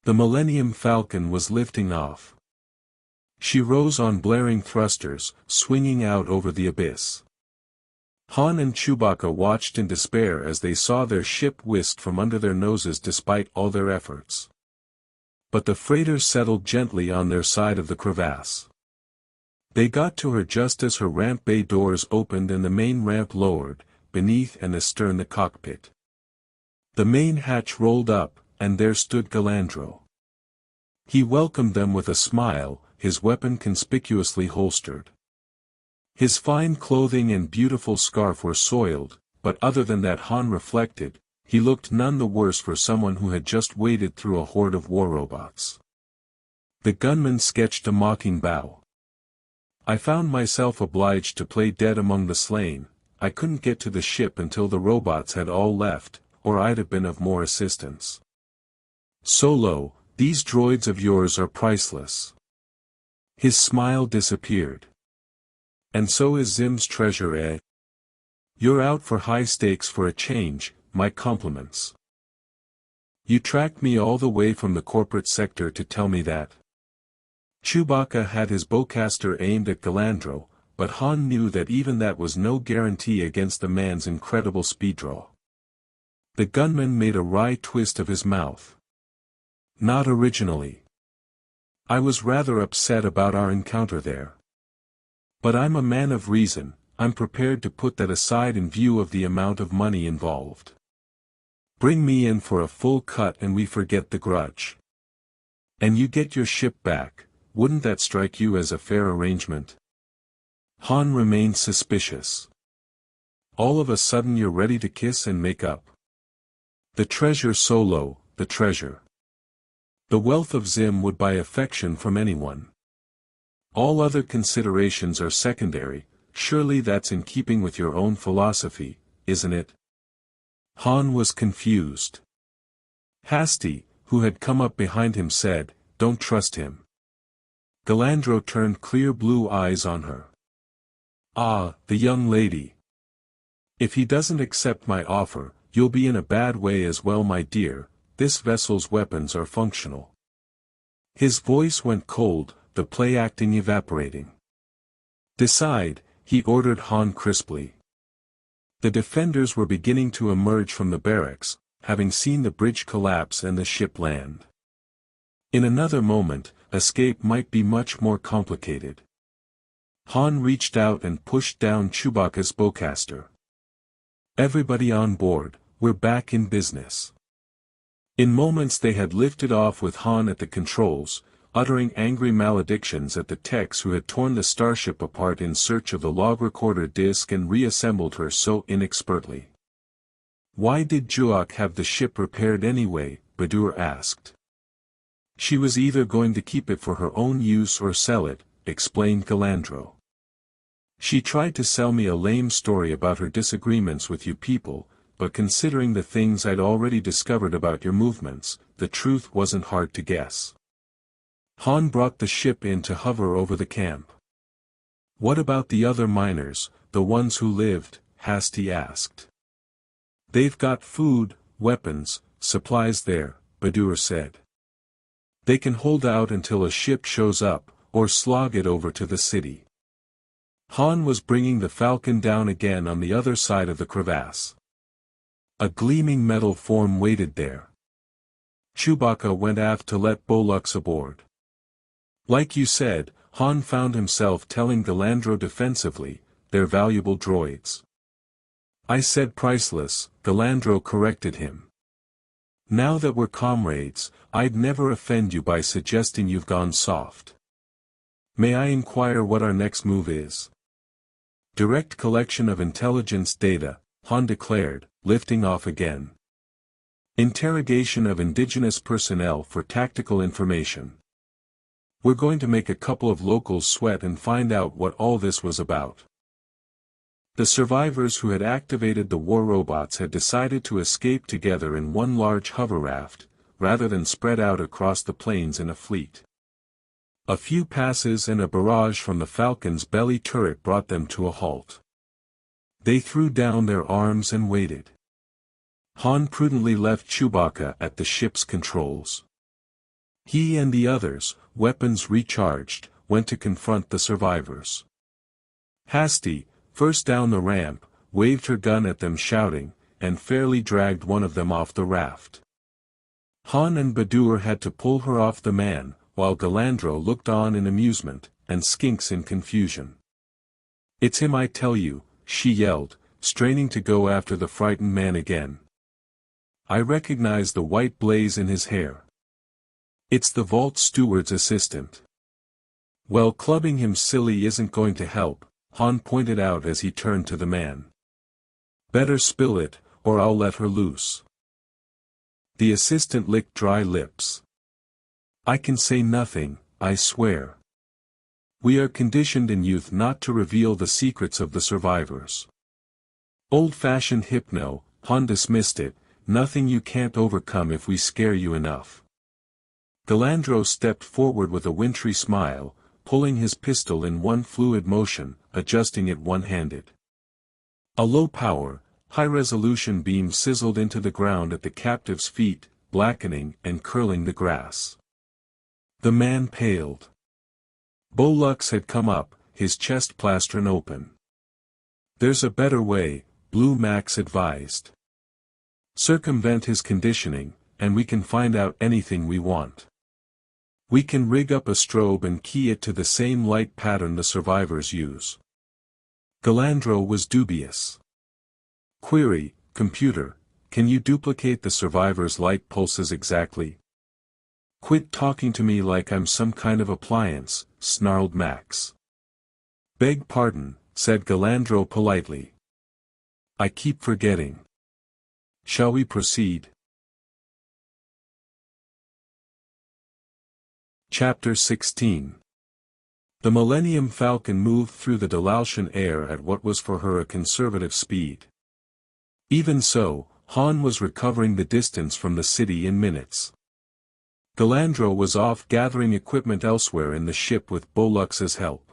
The Millennium Falcon was lifting off. She rose on blaring thrusters, swinging out over the abyss. Han and Chewbacca watched in despair as they saw their ship whisked from under their noses despite all their efforts. But the freighter settled gently on their side of the crevasse. They got to her just as her ramp bay doors opened and the main ramp lowered, beneath and astern the cockpit. The main hatch rolled up, and there stood Galandro. He welcomed them with a smile, his weapon conspicuously holstered. His fine clothing and beautiful scarf were soiled, but other than that, Han reflected, he looked none the worse for someone who had just waded through a horde of war robots. The gunman sketched a mocking bow. "I found myself obliged to play dead among the slain. I couldn't get to the ship until the robots had all left, or I'd have been of more assistance. Solo, these droids of yours are priceless." His smile disappeared. "And so is Zim's treasure, eh? You're out for high stakes for a change, my compliments. You tracked me all the way from the corporate sector to tell me that." Chewbacca had his bowcaster aimed at Galandro, but Han knew that even that was no guarantee against the man's incredible speed draw. The gunman made a wry twist of his mouth. "Not originally. I was rather upset about our encounter there. But I'm a man of reason, I'm prepared to put that aside in view of the amount of money involved. Bring me in for a full cut and we forget the grudge. And you get your ship back. Wouldn't that strike you as a fair arrangement? Han remained suspicious. All of a sudden you're ready to kiss and make up. The treasure Solo, the treasure. The wealth of Zim would buy affection from anyone. All other considerations are secondary. Surely that's in keeping with your own philosophy, isn't it? Han was confused. Hasty, who had come up behind him, said, "Don't trust him." Galandro turned clear blue eyes on her. "Ah, the young lady. If he doesn't accept my offer, you'll be in a bad way as well, my dear. This vessel's weapons are functional." His voice went cold, the play-acting evaporating. "Decide," he ordered Han crisply. The defenders were beginning to emerge from the barracks, having seen the bridge collapse and the ship land. In another moment, escape might be much more complicated. Han reached out and pushed down Chewbacca's bowcaster. "Everybody on board, we're back in business." In moments they had lifted off with Han at the controls, uttering angry maledictions at the techs who had torn the starship apart in search of the log recorder disk and reassembled her so inexpertly. "Why did Juak have the ship repaired anyway?" Badur asked. "She was either going to keep it for her own use or sell it," explained Galandro. "She tried to sell me a lame story about her disagreements with you people, but considering the things I'd already discovered about your movements, the truth wasn't hard to guess." Han brought the ship in to hover over the camp. "What about the other miners, the ones who lived?" Hasty asked. "They've got food, weapons, supplies there," Badur said. "They can hold out until a ship shows up, or slog it over to the city." Han was bringing the Falcon down again on the other side of the crevasse. A gleaming metal form waited there. Chewbacca went aft to let Bolux aboard. "Like you said," Han found himself telling Galandro defensively, "they're valuable droids." "I said priceless," Galandro corrected him. "Now that we're comrades, I'd never offend you by suggesting you've gone soft. May I inquire what our next move is?" "Direct collection of intelligence data," Han declared, lifting off again. "Interrogation of indigenous personnel for tactical information. We're going to make a couple of locals sweat and find out what all this was about." The survivors who had activated the war robots had decided to escape together in one large hover raft, rather than spread out across the plains in a fleet. A few passes and a barrage from the Falcon's belly turret brought them to a halt. They threw down their arms and waited. Han prudently left Chewbacca at the ship's controls. He and the others, weapons recharged, went to confront the survivors. Hasty, first down the ramp, waved her gun at them shouting, and fairly dragged one of them off the raft. Han and Badur had to pull her off the man, while Galandro looked on in amusement, and Skinks in confusion. "It's him, I tell you," she yelled, straining to go after the frightened man again. "I recognize the white blaze in his hair. It's the vault steward's assistant." "Well, clubbing him silly isn't going to help," Han pointed out as he turned to the man. "Better spill it, or I'll let her loose." The assistant licked dry lips. "I can say nothing, I swear. We are conditioned in youth not to reveal the secrets of the survivors." "Old-fashioned hypno," Han dismissed it, "nothing you can't overcome if we scare you enough." Galandro stepped forward with a wintry smile, pulling his pistol in one fluid motion, adjusting it one-handed. A low-power, high-resolution beam sizzled into the ground at the captive's feet, blackening and curling the grass. The man paled. Bolux had come up, his chest plastron open. "There's a better way," Blue Max advised. "Circumvent his conditioning, and we can find out anything we want. We can rig up a strobe and key it to the same light pattern the survivors use." Galandro was dubious. Query, computer, can you duplicate the survivor's light pulses exactly? Quit talking to me like I'm some kind of appliance, snarled Max. Beg pardon, said Galandro politely. I keep forgetting. Shall we proceed? Chapter 16. The Millennium Falcon moved through the Dalaltian air at what was for her a conservative speed. Even so, Han was recovering the distance from the city in minutes. Galandro was off gathering equipment elsewhere in the ship with Bolux's help.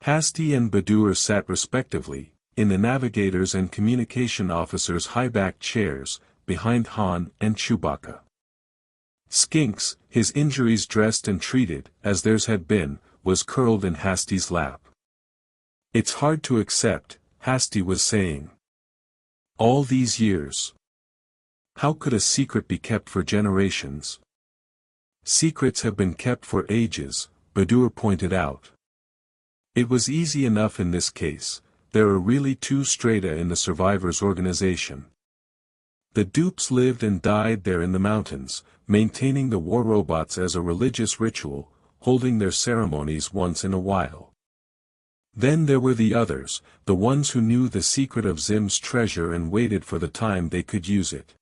Hasty and Badur sat respectively, in the navigator's and communication officer's high-backed chairs, behind Han and Chewbacca. Skinks, his injuries dressed and treated, as theirs had been, was curled in Hasty's lap. It's hard to accept, Hasty was saying. All these years. How could a secret be kept for generations? Secrets have been kept for ages, Badur pointed out. It was easy enough in this case, there are really two strata in the survivors' organization. The dupes lived and died there in the mountains, maintaining the war robots as a religious ritual, holding their ceremonies once in a while. Then there were the others, the ones who knew the secret of Zim's treasure and waited for the time they could use it.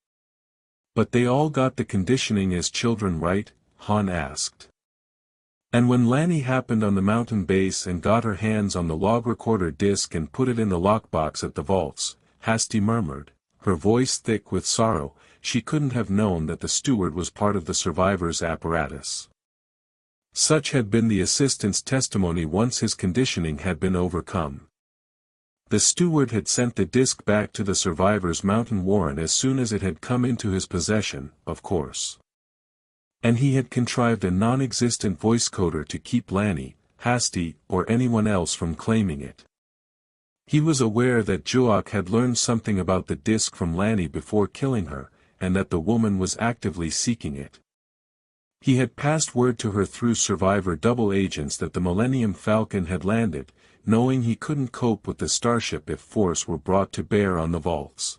But they all got the conditioning as children, right? Han asked. And when Lanny happened on the mountain base and got her hands on the log recorder disc and put it in the lockbox at the vaults, Hasty murmured, her voice thick with sorrow, she couldn't have known that the steward was part of the survivor's apparatus. Such had been the assistant's testimony once his conditioning had been overcome. The steward had sent the disc back to the survivor's mountain warren as soon as it had come into his possession, of course. And he had contrived a non-existent voice coder to keep Lanny, Hasty, or anyone else from claiming it. He was aware that Juok had learned something about the disc from Lanny before killing her, and that the woman was actively seeking it. He had passed word to her through survivor double agents that the Millennium Falcon had landed, knowing he couldn't cope with the starship if force were brought to bear on the vaults.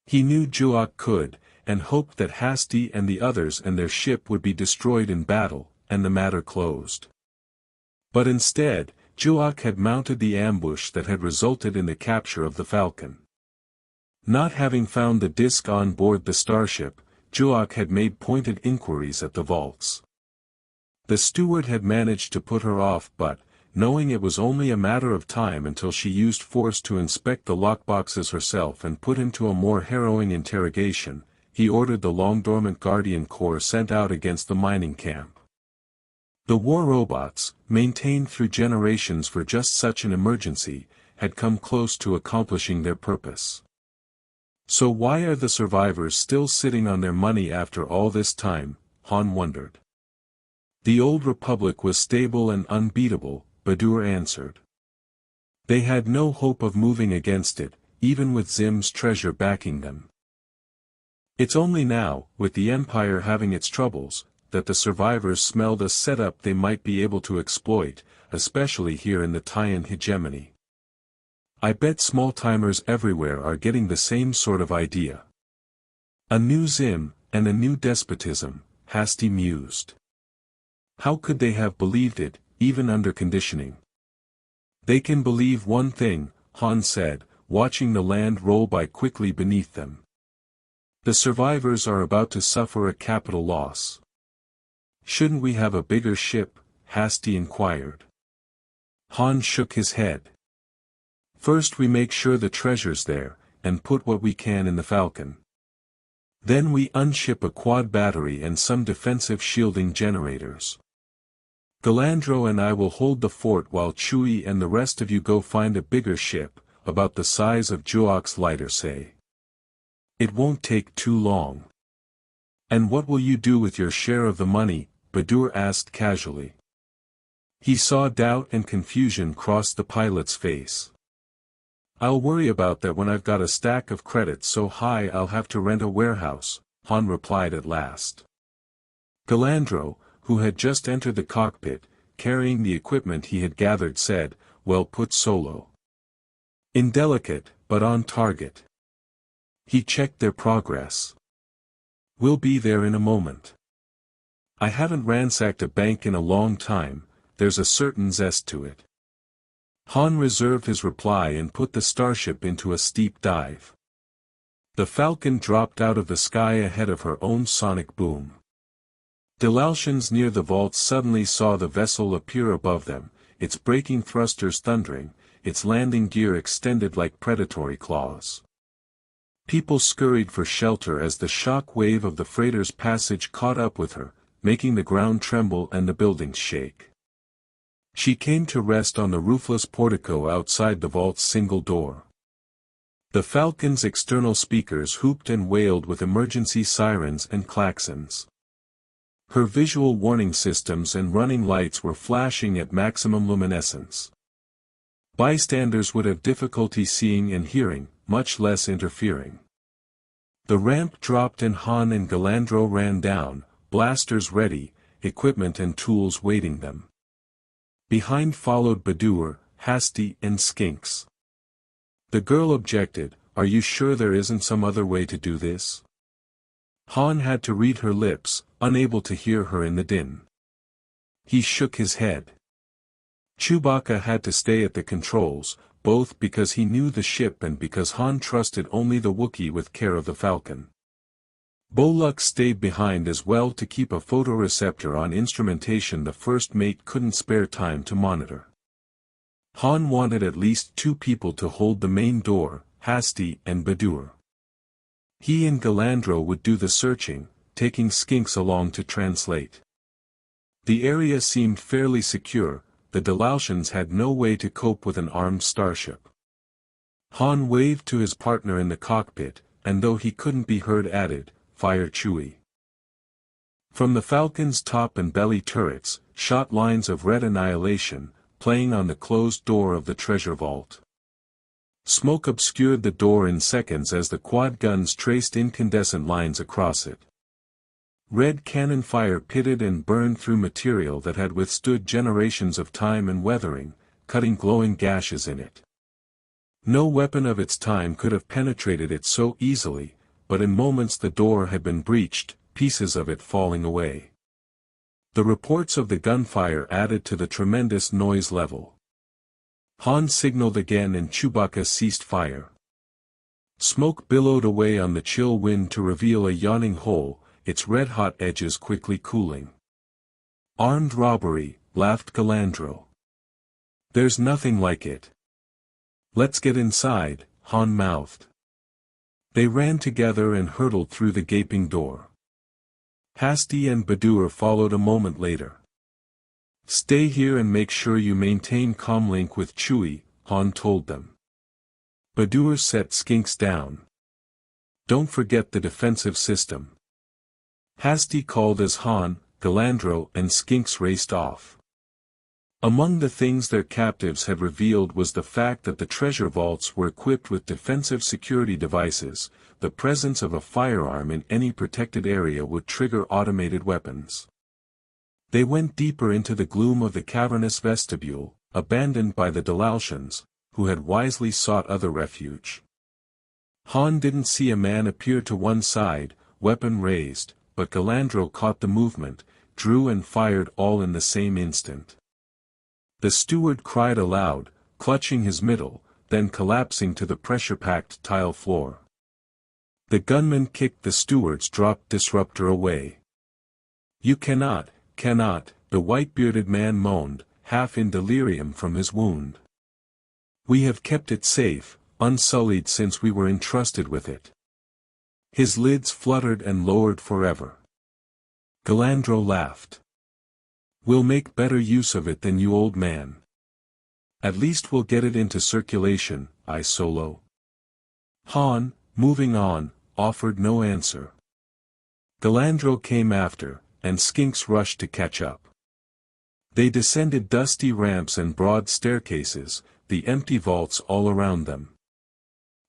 He knew Juok could, and hoped that Hasty and the others and their ship would be destroyed in battle, and the matter closed. But instead, Juok had mounted the ambush that had resulted in the capture of the Falcon. Not having found the disc on board the starship, Juok had made pointed inquiries at the vaults. The steward had managed to put her off but, knowing it was only a matter of time until she used force to inspect the lockboxes herself and put him to a more harrowing interrogation, he ordered the long-dormant Guardian Corps sent out against the mining camp. The war robots, maintained through generations for just such an emergency, had come close to accomplishing their purpose. So why are the survivors still sitting on their money after all this time, Han wondered. The old republic was stable and unbeatable, Badur answered. They had no hope of moving against it, even with Zim's treasure backing them. It's only now, with the Empire having its troubles, that the survivors smelled a setup they might be able to exploit, especially here in the Taiyan hegemony. I bet small-timers everywhere are getting the same sort of idea. A new Zim, and a new despotism, Hasty mused. How could they have believed it, even under conditioning? They can believe one thing, Han said, watching the land roll by quickly beneath them. The survivors are about to suffer a capital loss. Shouldn't we have a bigger ship? Hasty inquired. Han shook his head. First we make sure the treasure's there, and put what we can in the Falcon. Then we unship a quad battery and some defensive shielding generators. Galandro and I will hold the fort while Chewie and the rest of you go find a bigger ship, about the size of Juok's lighter say. It won't take too long. And what will you do with your share of the money? Badur asked casually. He saw doubt and confusion cross the pilot's face. I'll worry about that when I've got a stack of credits so high I'll have to rent a warehouse, Han replied at last. Galandro, who had just entered the cockpit, carrying the equipment he had gathered said, well put Solo. Indelicate, but on target. He checked their progress. We'll be there in a moment. I haven't ransacked a bank in a long time, there's a certain zest to it. Han reserved his reply and put the starship into a steep dive. The Falcon dropped out of the sky ahead of her own sonic boom. Delaltians near the vaults suddenly saw the vessel appear above them, its braking thrusters thundering, its landing gear extended like predatory claws. People scurried for shelter as the shock wave of the freighter's passage caught up with her, making the ground tremble and the buildings shake. She came to rest on the roofless portico outside the vault's single door. The Falcon's external speakers hooped and wailed with emergency sirens and klaxons. Her visual warning systems and running lights were flashing at maximum luminescence. Bystanders would have difficulty seeing and hearing, much less interfering. The ramp dropped and Han and Galandro ran down, blasters ready, equipment and tools waiting them. Behind followed Badur, Hasty and Skinks. The girl objected, "Are you sure there isn't some other way to do this?" Han had to read her lips, unable to hear her in the din. He shook his head. Chewbacca had to stay at the controls, both because he knew the ship and because Han trusted only the Wookiee with care of the Falcon. Boluk stayed behind as well to keep a photoreceptor on instrumentation the first mate couldn't spare time to monitor. Han wanted at least 2 people to hold the main door, Hasty and Badur. He and Galandro would do the searching, taking Skinks along to translate. The area seemed fairly secure, the Delaltians had no way to cope with an armed starship. Han waved to his partner in the cockpit, and though he couldn't be heard added, "Fire Chewie." From the Falcon's top and belly turrets, shot lines of red annihilation, playing on the closed door of the treasure vault. Smoke obscured the door in seconds as the quad guns traced incandescent lines across it. Red cannon fire pitted and burned through material that had withstood generations of time and weathering, cutting glowing gashes in it. No weapon of its time could have penetrated it so easily, but in moments the door had been breached, pieces of it falling away. The reports of the gunfire added to the tremendous noise level. Han signaled again and Chewbacca ceased fire. Smoke billowed away on the chill wind to reveal a yawning hole, its red-hot edges quickly cooling. "Armed robbery," laughed Galandro. "There's nothing like it." "Let's get inside," Han mouthed. They ran together and hurtled through the gaping door. Hasty and Badur followed a moment later. "Stay here and make sure you maintain comlink with Chewie," Han told them. Badur set Skinks down. "Don't forget the defensive system." Hasty called as Han, Galandro and Skinks raced off. Among the things their captives had revealed was the fact that the treasure vaults were equipped with defensive security devices. The presence of a firearm in any protected area would trigger automated weapons. They went deeper into the gloom of the cavernous vestibule, abandoned by the Delaltians, who had wisely sought other refuge. Han didn't see a man appear to one side, weapon raised, but Galandro caught the movement, drew and fired all in the same instant. The steward cried aloud, clutching his middle, then collapsing to the pressure-packed tile floor. The gunman kicked the steward's dropped disruptor away. "You cannot," the white-bearded man moaned, half in delirium from his wound. "We have kept it safe, unsullied since we were entrusted with it." His lids fluttered and lowered forever. Galandro laughed. "We'll make better use of it than you, old man. At least we'll get it into circulation, I Solo." Han, moving on, offered no answer. Galandro came after, and Skinks rushed to catch up. They descended dusty ramps and broad staircases, the empty vaults all around them.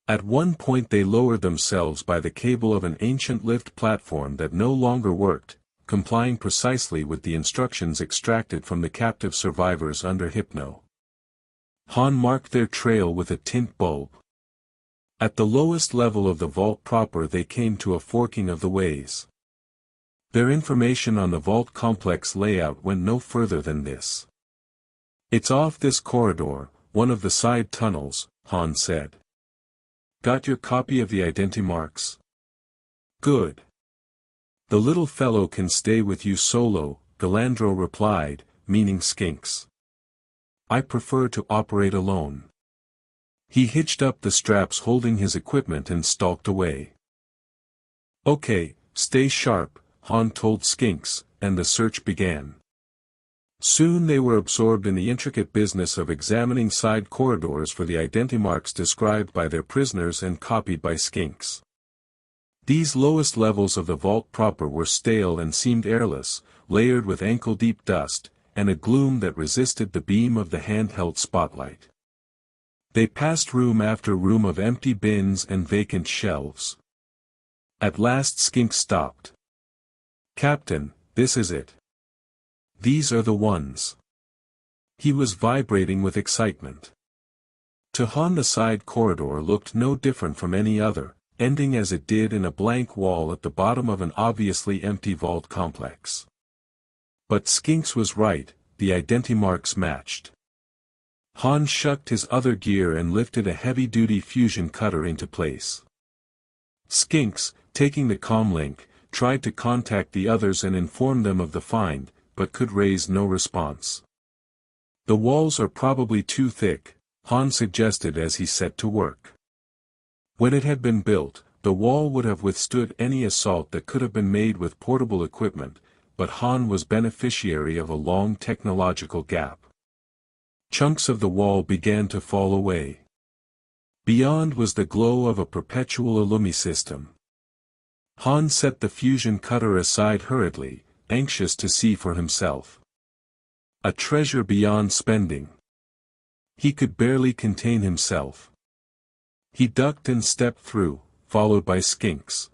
At one point they lowered themselves by the cable of an ancient lift platform that no longer worked, complying precisely with the instructions extracted from the captive survivors under Hypno. Han marked their trail with a tint bulb. At the lowest level of the vault proper they came to a forking of the ways. Their information on the vault complex layout went no further than this. "It's off this corridor, one of the side tunnels," Han said. "Got your copy of the identity marks?" "Good. The little fellow can stay with you solo," Galandro replied, meaning Skinks. "I prefer to operate alone." He hitched up the straps holding his equipment and stalked away. "Okay, stay sharp," Han told Skinks, and the search began. Soon they were absorbed in the intricate business of examining side corridors for the identity marks described by their prisoners and copied by Skinks. These lowest levels of the vault proper were stale and seemed airless, layered with ankle-deep dust, and a gloom that resisted the beam of the handheld spotlight. They passed room after room of empty bins and vacant shelves. At last Skinks stopped. "Captain, this is it. These are the ones." He was vibrating with excitement. To Han the side corridor looked no different from any other, ending as it did in a blank wall at the bottom of an obviously empty vault complex. But Skinks was right, the identity marks matched. Han shucked his other gear and lifted a heavy-duty fusion cutter into place. Skinks, taking the comlink, tried to contact the others and inform them of the find, but could raise no response. "The walls are probably too thick," Han suggested as he set to work. When it had been built, the wall would have withstood any assault that could have been made with portable equipment, but Han was beneficiary of a long technological gap. Chunks of the wall began to fall away. Beyond was the glow of a perpetual Illumi system. Han set the fusion cutter aside hurriedly, anxious to see for himself. A treasure beyond spending. He could barely contain himself. He ducked and stepped through, followed by Skinks.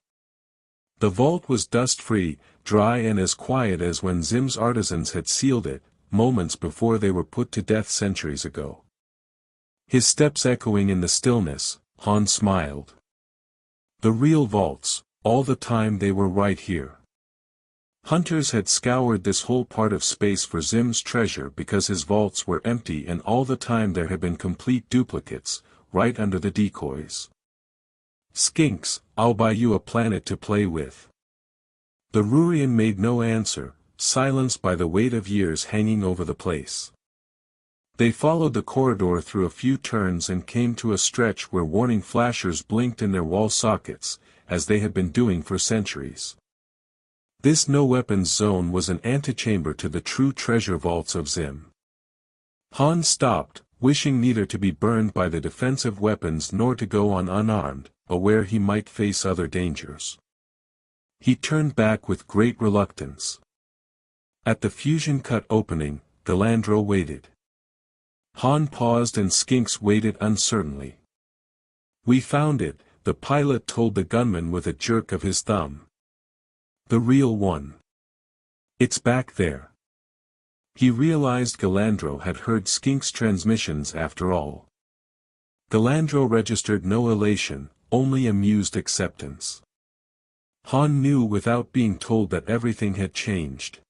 The vault was dust-free, dry and as quiet as when Zim's artisans had sealed it, moments before they were put to death centuries ago. His steps echoing in the stillness, Han smiled. The real vaults, all the time they were right here. Hunters had scoured this whole part of space for Zim's treasure because his vaults were empty and all the time there had been complete duplicates, right under the decoys. "Skinks, I'll buy you a planet to play with." The Rurian made no answer, silenced by the weight of years hanging over the place. They followed the corridor through a few turns and came to a stretch where warning flashers blinked in their wall sockets, as they had been doing for centuries. This no-weapons zone was an antechamber to the true treasure vaults of Zim. Han stopped, wishing neither to be burned by the defensive weapons nor to go on unarmed, aware he might face other dangers. He turned back with great reluctance. At the fusion cut opening, Galandro waited. Han paused and Skinks waited uncertainly. "We found it," the pilot told the gunman with a jerk of his thumb. "The real one. It's back there." He realized Galandro had heard Skinks' transmissions after all. Galandro registered no elation, only amused acceptance. Han knew without being told that everything had changed.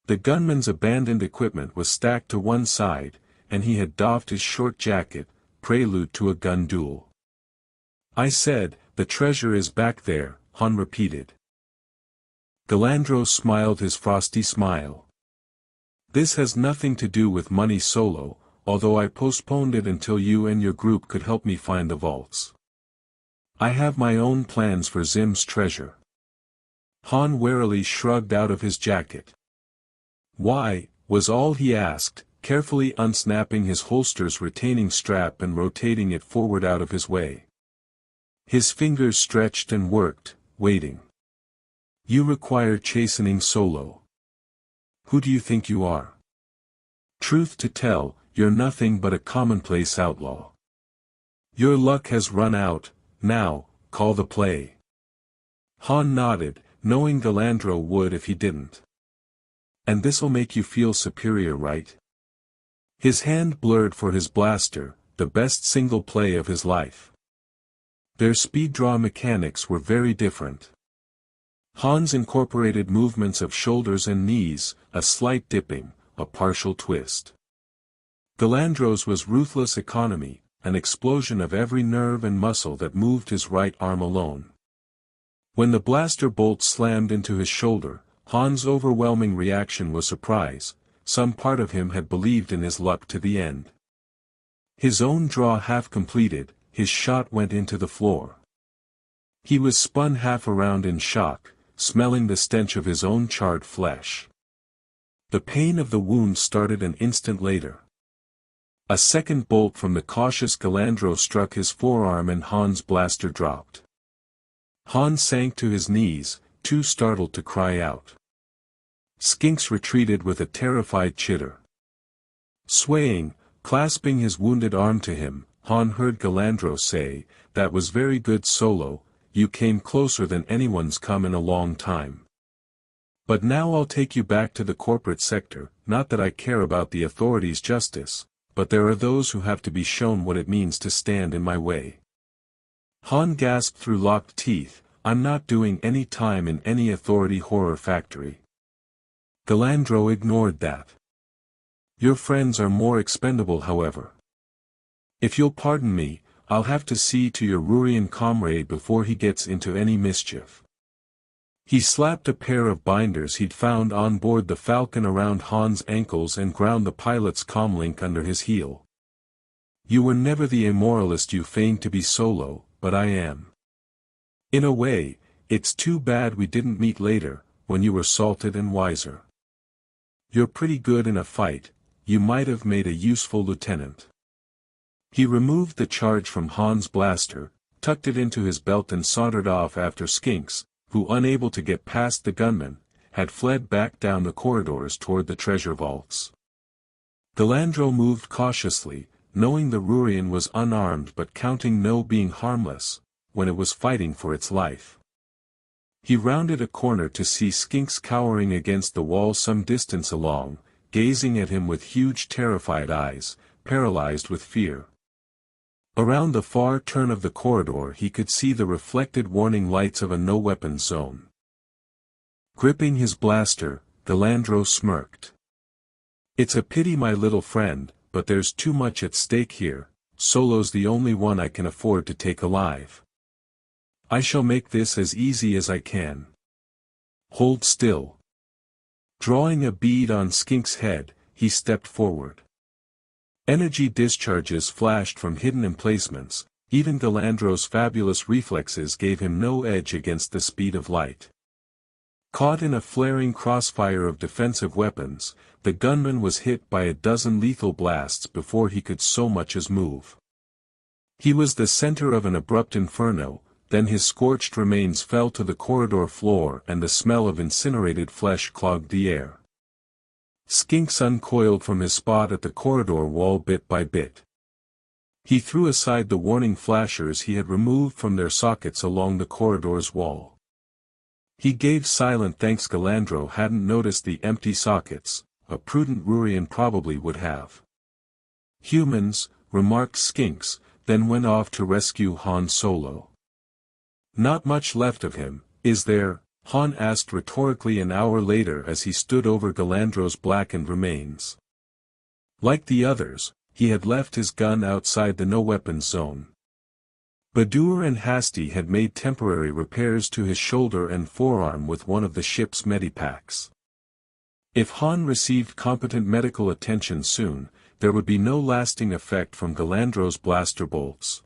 The gunman's abandoned equipment was stacked to one side, and he had doffed his short jacket, prelude to a gun duel. "I said, the treasure is back there," Han repeated. Galandro smiled his frosty smile. "This has nothing to do with money solo, although I postponed it until you and your group could help me find the vaults. I have my own plans for Zim's treasure." Han warily shrugged out of his jacket. "Why?" was all he asked, carefully unsnapping his holster's retaining strap and rotating it forward out of his way. His fingers stretched and worked, waiting. "You require chastening solo. Who do you think you are? Truth to tell, you're nothing but a commonplace outlaw. Your luck has run out, now, call the play." Han nodded, knowing Galandro would if he didn't. "And this'll make you feel superior, right?" His hand blurred for his blaster, the best single play of his life. Their speed draw mechanics were very different. Han's incorporated movements of shoulders and knees, a slight dipping, a partial twist. Galandro's was ruthless economy, an explosion of every nerve and muscle that moved his right arm alone. When the blaster bolt slammed into his shoulder, Han's overwhelming reaction was surprise. Some part of him had believed in his luck to the end. His own draw half completed, his shot went into the floor. He was spun half around in shock, smelling the stench of his own charred flesh. The pain of the wound started an instant later. A second bolt from the cautious Galandro struck his forearm and Han's blaster dropped. Han sank to his knees, too startled to cry out. Skinks retreated with a terrified chitter. Swaying, clasping his wounded arm to him, Han heard Galandro say, "That was very good Solo, you came closer than anyone's come in a long time. But now I'll take you back to the corporate sector, not that I care about the authorities' justice, but there are those who have to be shown what it means to stand in my way." Han gasped through locked teeth, "I'm not doing any time in any authority horror factory." Galandro ignored that. "Your friends are more expendable however. If you'll pardon me, I'll have to see to your Rurian comrade before he gets into any mischief." He slapped a pair of binders he'd found on board the Falcon around Han's ankles and ground the pilot's comlink under his heel. "You were never the immoralist you feigned to be Solo, but I am. In a way, it's too bad we didn't meet later, when you were salted and wiser. You're pretty good in a fight, you might have made a useful lieutenant." He removed the charge from Han's blaster, tucked it into his belt and sauntered off after Skinks, who unable to get past the gunman, had fled back down the corridors toward the treasure vaults. Galandro moved cautiously, knowing the Rurian was unarmed but counting no being harmless, when it was fighting for its life. He rounded a corner to see Skinks cowering against the wall some distance along, gazing at him with huge terrified eyes, paralyzed with fear. Around the far turn of the corridor he could see the reflected warning lights of a no-weapons zone. Gripping his blaster, Galandro smirked. "It's a pity my little friend, but there's too much at stake here. Solo's the only one I can afford to take alive. I shall make this as easy as I can. Hold still." Drawing a bead on Skink's head, he stepped forward. Energy discharges flashed from hidden emplacements, even Galandro's fabulous reflexes gave him no edge against the speed of light. Caught in a flaring crossfire of defensive weapons, the gunman was hit by a dozen lethal blasts before he could so much as move. He was the center of an abrupt inferno, then his scorched remains fell to the corridor floor and the smell of incinerated flesh clogged the air. Skinks uncoiled from his spot at the corridor wall bit by bit. He threw aside the warning flashers he had removed from their sockets along the corridor's wall. He gave silent thanks Galandro hadn't noticed the empty sockets, a prudent Rurian probably would have. "Humans," remarked Skinks, then went off to rescue Han Solo. "Not much left of him, is there?" Han asked rhetorically an hour later as he stood over Galandro's blackened remains. Like the others, he had left his gun outside the no-weapons zone. Badur and Hasty had made temporary repairs to his shoulder and forearm with one of the ship's medipacks. If Han received competent medical attention soon, there would be no lasting effect from Galandro's blaster bolts.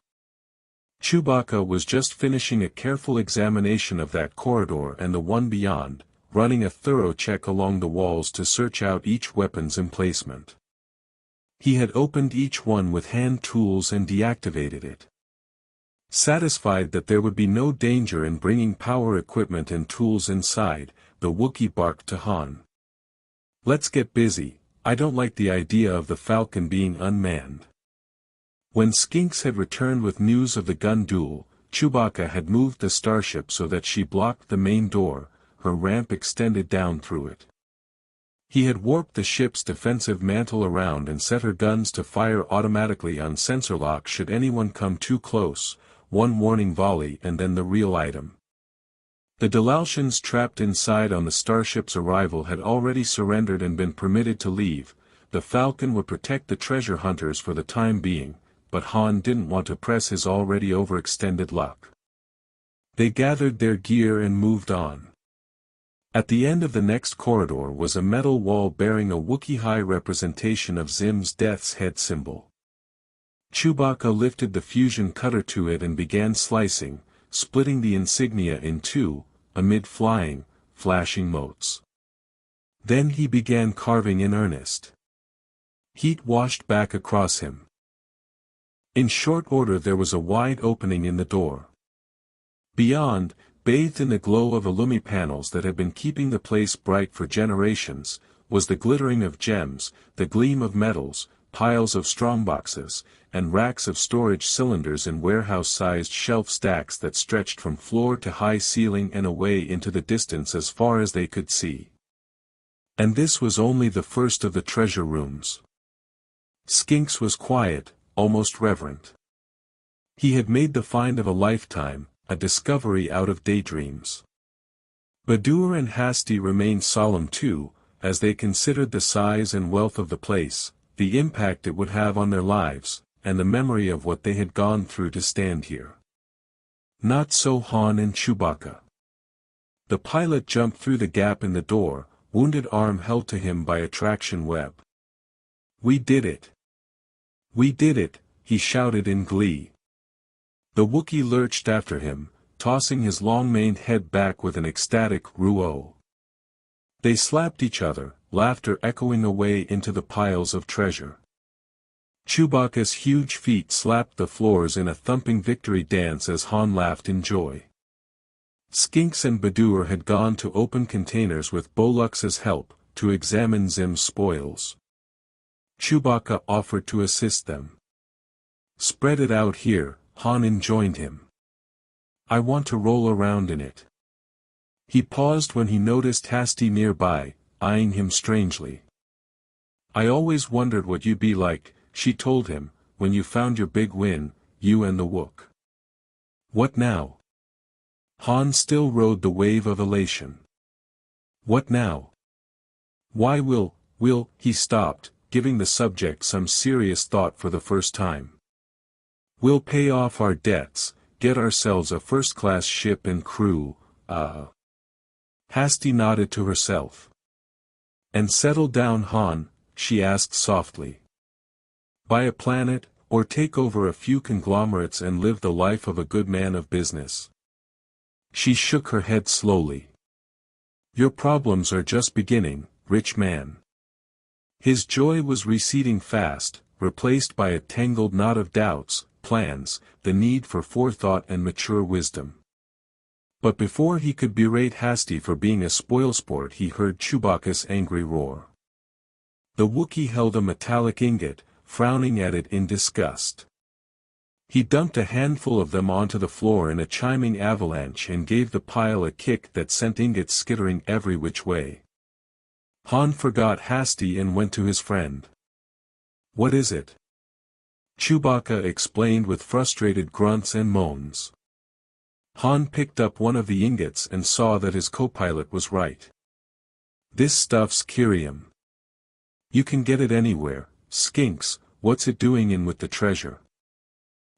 Chewbacca was just finishing a careful examination of that corridor and the one beyond, running a thorough check along the walls to search out each weapon's emplacement. He had opened each one with hand tools and deactivated it. Satisfied that there would be no danger in bringing power equipment and tools inside, the Wookiee barked to Han. "Let's get busy, I don't like the idea of the Falcon being unmanned." When Skinks had returned with news of the gun duel, Chewbacca had moved the starship so that she blocked the main door, her ramp extended down through it. He had warped the ship's defensive mantle around and set her guns to fire automatically on sensor lock should anyone come too close, one warning volley and then the real item. The Dalaltians trapped inside on the starship's arrival had already surrendered and been permitted to leave. The Falcon would protect the treasure hunters for the time being, but Han didn't want to press his already overextended luck. They gathered their gear and moved on. At the end of the next corridor was a metal wall bearing a Wookiee-high representation of Zim's death's head symbol. Chewbacca lifted the fusion cutter to it and began slicing, splitting the insignia in two, amid flying, flashing motes. Then he began carving in earnest. Heat washed back across him. In short order there was a wide opening in the door. Beyond, bathed in the glow of Illumi panels that had been keeping the place bright for generations, was the glittering of gems, the gleam of metals, piles of strongboxes, and racks of storage cylinders in warehouse-sized shelf stacks that stretched from floor to high ceiling and away into the distance as far as they could see. And this was only the first of the treasure rooms. Skinks was quiet, almost reverent. He had made the find of a lifetime, a discovery out of daydreams. Badur and Hasty remained solemn too, as they considered the size and wealth of the place, the impact it would have on their lives, and the memory of what they had gone through to stand here. Not so Han and Chewbacca. The pilot jumped through the gap in the door, wounded arm held to him by a traction web. "We did it! We did it!" he shouted in glee. The Wookiee lurched after him, tossing his long-maned head back with an ecstatic "Ruo." They slapped each other, laughter echoing away into the piles of treasure. Chewbacca's huge feet slapped the floors in a thumping victory dance as Han laughed in joy. Skinks and Badur had gone to open containers with Bolux's help, to examine Zim's spoils. Chewbacca offered to assist them. "Spread it out here," Han enjoined him. "I want to roll around in it." He paused when he noticed Hasty nearby, eyeing him strangely. "I always wondered what you'd be like," she told him, "when you found your big win, you and the Wook." "What now?" Han still rode the wave of elation. "What now? Why will," he stopped, giving the subject some serious thought for the first time. "We'll pay off our debts, get ourselves a first-class ship and crew, Hasty nodded to herself. "And settle down, Han?" she asked softly. "Buy a planet, or take over a few conglomerates and live the life of a good man of business?" She shook her head slowly. "Your problems are just beginning, rich man." His joy was receding fast, replaced by a tangled knot of doubts, plans, the need for forethought and mature wisdom. But before he could berate Hasty for being a spoilsport he heard Chewbacca's angry roar. The Wookiee held a metallic ingot, frowning at it in disgust. He dumped a handful of them onto the floor in a chiming avalanche and gave the pile a kick that sent ingots skittering every which way. Han forgot Hasty and went to his friend. "What is it?" Chewbacca explained with frustrated grunts and moans. Han picked up one of the ingots and saw that his co-pilot was right. "This stuff's Kyrium. You can get it anywhere, Skinks. What's it doing in with the treasure?"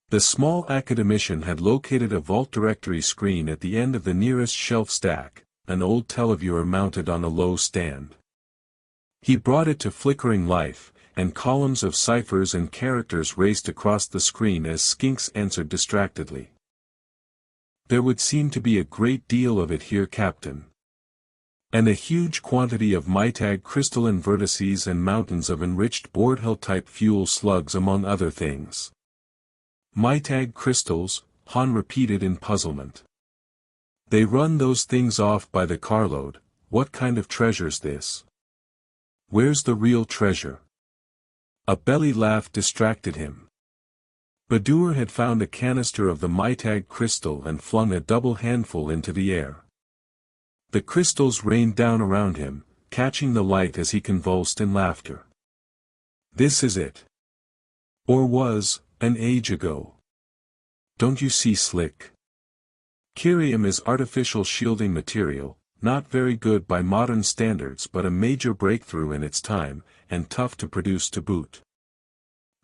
The small academician had located a vault directory screen at the end of the nearest shelf stack, an old televiewer mounted on a low stand. He brought it to flickering life, and columns of ciphers and characters raced across the screen as Skinks answered distractedly. "There would seem to be a great deal of it here, Captain. And a huge quantity of Mitag crystalline vertices and mountains of enriched Bordhell-type fuel slugs among other things." "Mitag crystals," Han repeated in puzzlement. "They run those things off by the carload. What kind of treasure's this? Where's the real treasure?" A belly laugh distracted him. Badur had found a canister of the Mitag crystal and flung a double handful into the air. The crystals rained down around him, catching the light as he convulsed in laughter. This is it. Or was, an age ago. Don't you see, Slick? Curium is artificial shielding material, not very good by modern standards but a major breakthrough in its time, and tough to produce to boot.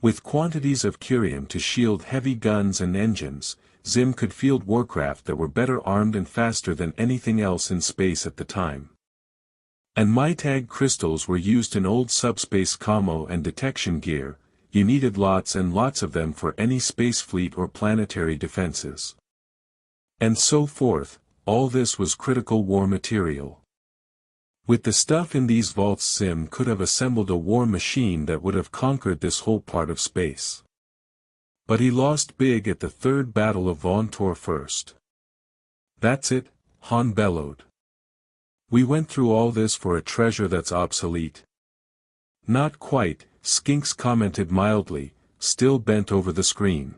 With quantities of curium to shield heavy guns and engines, Zim could field warcraft that were better armed and faster than anything else in space at the time. And MITAG crystals were used in old subspace commo and detection gear. You needed lots and lots of them for any space fleet or planetary defenses. And so forth, all this was critical war material. With the stuff in these vaults, Zim could have assembled a war machine that would have conquered this whole part of space. But he lost big at the Third Battle of Von Tor first. That's it, Han bellowed. We went through all this for a treasure that's obsolete. Not quite, Skinks commented mildly, still bent over the screen.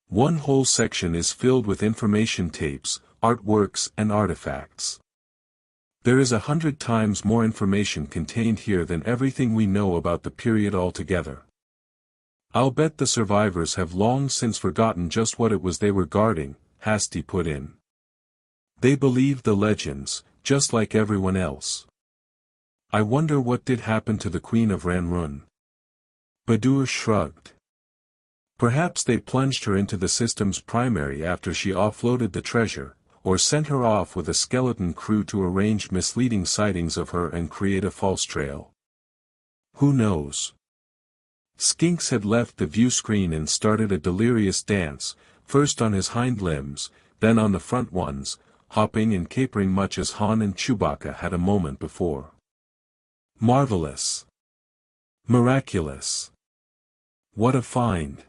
One whole section is filled with information tapes, artworks and artifacts. There is 100 times more information contained here than everything we know about the period altogether. I'll bet the survivors have long since forgotten just what it was they were guarding, Hasty put in. They believed the legends, just like everyone else. I wonder what did happen to the Queen of Ranrun. Badur shrugged. Perhaps they plunged her into the system's primary after she offloaded the treasure, or sent her off with a skeleton crew to arrange misleading sightings of her and create a false trail. Who knows? Skinks had left the view screen and started a delirious dance, first on his hind limbs, then on the front ones, hopping and capering much as Han and Chewbacca had a moment before. Marvelous. Miraculous. What a find.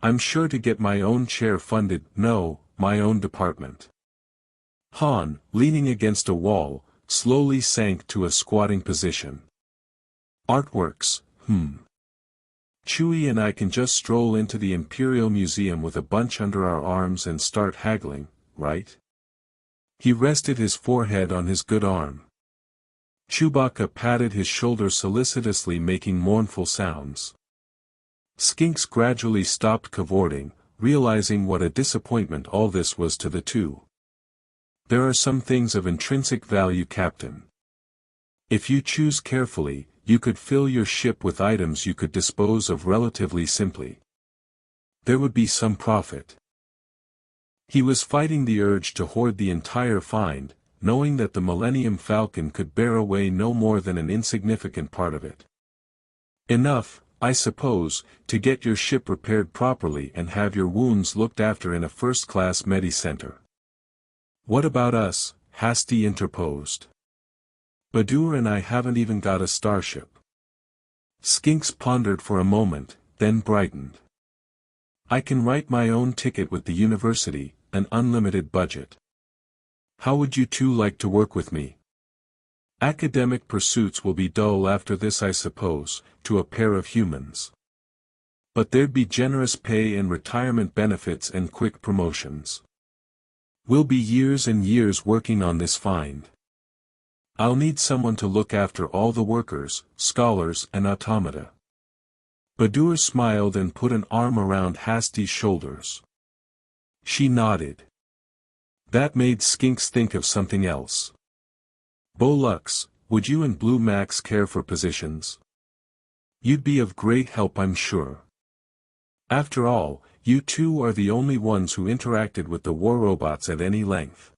I'm sure to get my own chair funded, no, my own department. Han, leaning against a wall, slowly sank to a squatting position. Artworks, Chewie and I can just stroll into the Imperial Museum with a bunch under our arms and start haggling, right? He rested his forehead on his good arm. Chewbacca patted his shoulder solicitously, making mournful sounds. Skinks gradually stopped cavorting, realizing what a disappointment all this was to the two. There are some things of intrinsic value, Captain. If you choose carefully, you could fill your ship with items you could dispose of relatively simply. There would be some profit. He was fighting the urge to hoard the entire find, knowing that the Millennium Falcon could bear away no more than an insignificant part of it. Enough, I suppose, to get your ship repaired properly and have your wounds looked after in a first-class medi-center. What about us? Hasty interposed. Badur and I haven't even got a starship. Skinks pondered for a moment, then brightened. I can write my own ticket with the university, an unlimited budget. How would you two like to work with me? Academic pursuits will be dull after this, I suppose, to a pair of humans. But there'd be generous pay and retirement benefits and quick promotions. We'll be years and years working on this find. I'll need someone to look after all the workers, scholars and automata. Badur smiled and put an arm around Hasty's shoulders. She nodded. That made Skinks think of something else. Bolux, would you and Blue Max care for positions? You'd be of great help, I'm sure. After all, you two are the only ones who interacted with the war robots at any length.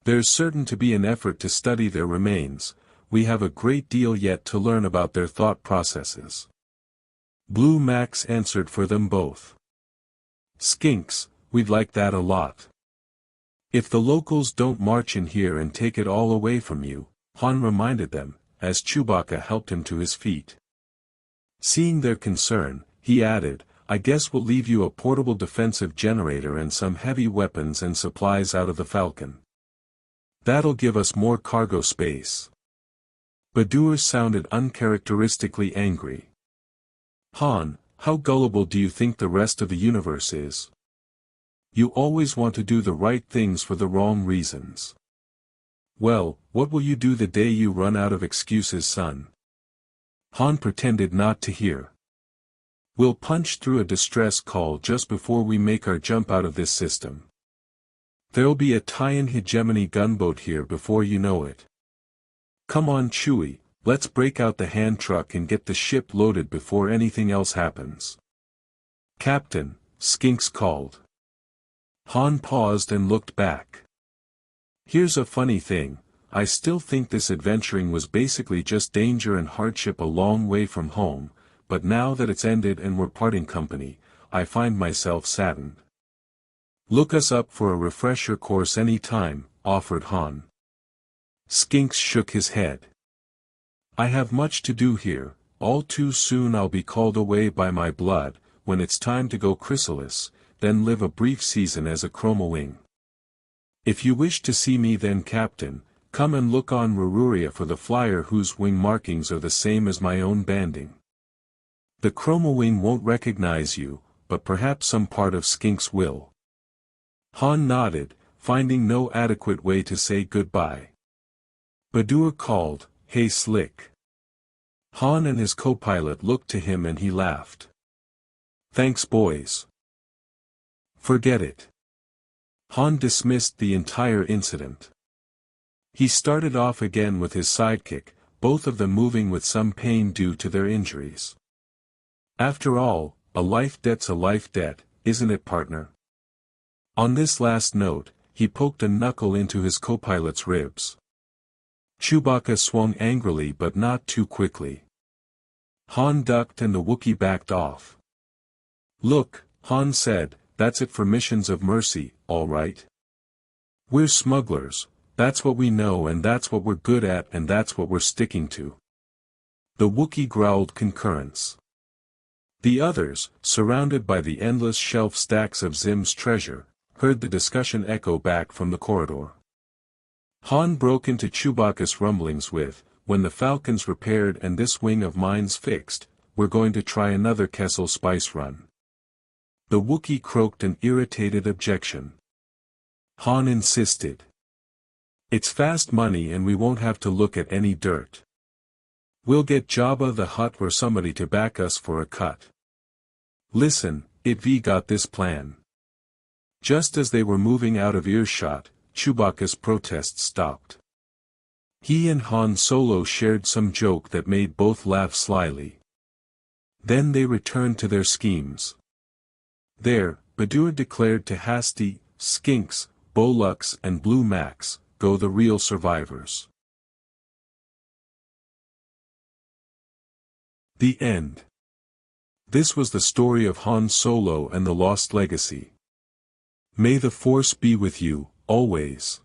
There's certain to be an effort to study their remains. We have a great deal yet to learn about their thought processes. Blue Max answered for them both. Skinks, we'd like that a lot. If the locals don't march in here and take it all away from you, Han reminded them, as Chewbacca helped him to his feet. Seeing their concern, he added, I guess we'll leave you a portable defensive generator and some heavy weapons and supplies out of the Falcon. That'll give us more cargo space. Badur sounded uncharacteristically angry. Han, how gullible do you think the rest of the universe is? You always want to do the right things for the wrong reasons. Well, what will you do the day you run out of excuses, son? Han pretended not to hear. We'll punch through a distress call just before we make our jump out of this system. There'll be a Tian hegemony gunboat here before you know it. Come on, Chewie, let's break out the hand truck and get the ship loaded before anything else happens. Captain, Skinks called. Han paused and looked back. Here's a funny thing, I still think this adventuring was basically just danger and hardship a long way from home, but now that it's ended and we're parting company, I find myself saddened. Look us up for a refresher course any time, offered Han. Skinks shook his head. I have much to do here, all too soon I'll be called away by my blood, when it's time to go chrysalis, then live a brief season as a chromowing. If you wish to see me then, Captain, come and look on Rururia for the flyer whose wing markings are the same as my own banding. The chromowing won't recognize you, but perhaps some part of Skinks will. Han nodded, finding no adequate way to say goodbye. Badur called, "Hey Slick." Han and his co-pilot looked to him and he laughed. Thanks boys. Forget it. Han dismissed the entire incident. He started off again with his sidekick, both of them moving with some pain due to their injuries. After all, a life debt's a life debt, isn't it, partner? On this last note, he poked a knuckle into his co-pilot's ribs. Chewbacca swung angrily but not too quickly. Han ducked and the Wookiee backed off. Look, Han said, that's it for missions of mercy, all right? We're smugglers, that's what we know and that's what we're good at and that's what we're sticking to. The Wookiee growled concurrence. The others, surrounded by the endless shelf stacks of Zim's treasure, heard the discussion echo back from the corridor. Han broke into Chewbacca's rumblings with, when the Falcon's repaired and this wing of mine's fixed, we're going to try another Kessel spice run. The Wookiee croaked an irritated objection. Han insisted. It's fast money and we won't have to look at any dirt. We'll get Jabba the Hutt or somebody to back us for a cut. Listen, Itv got this plan. Just as they were moving out of earshot, Chewbacca's protest stopped. He and Han Solo shared some joke that made both laugh slyly. Then they returned to their schemes. There, Badur declared to Hasty, Skinks, Bolux and Blue Max, go the real survivors. The end. This was the story of Han Solo and the Lost Legacy. May the Force be with you, always.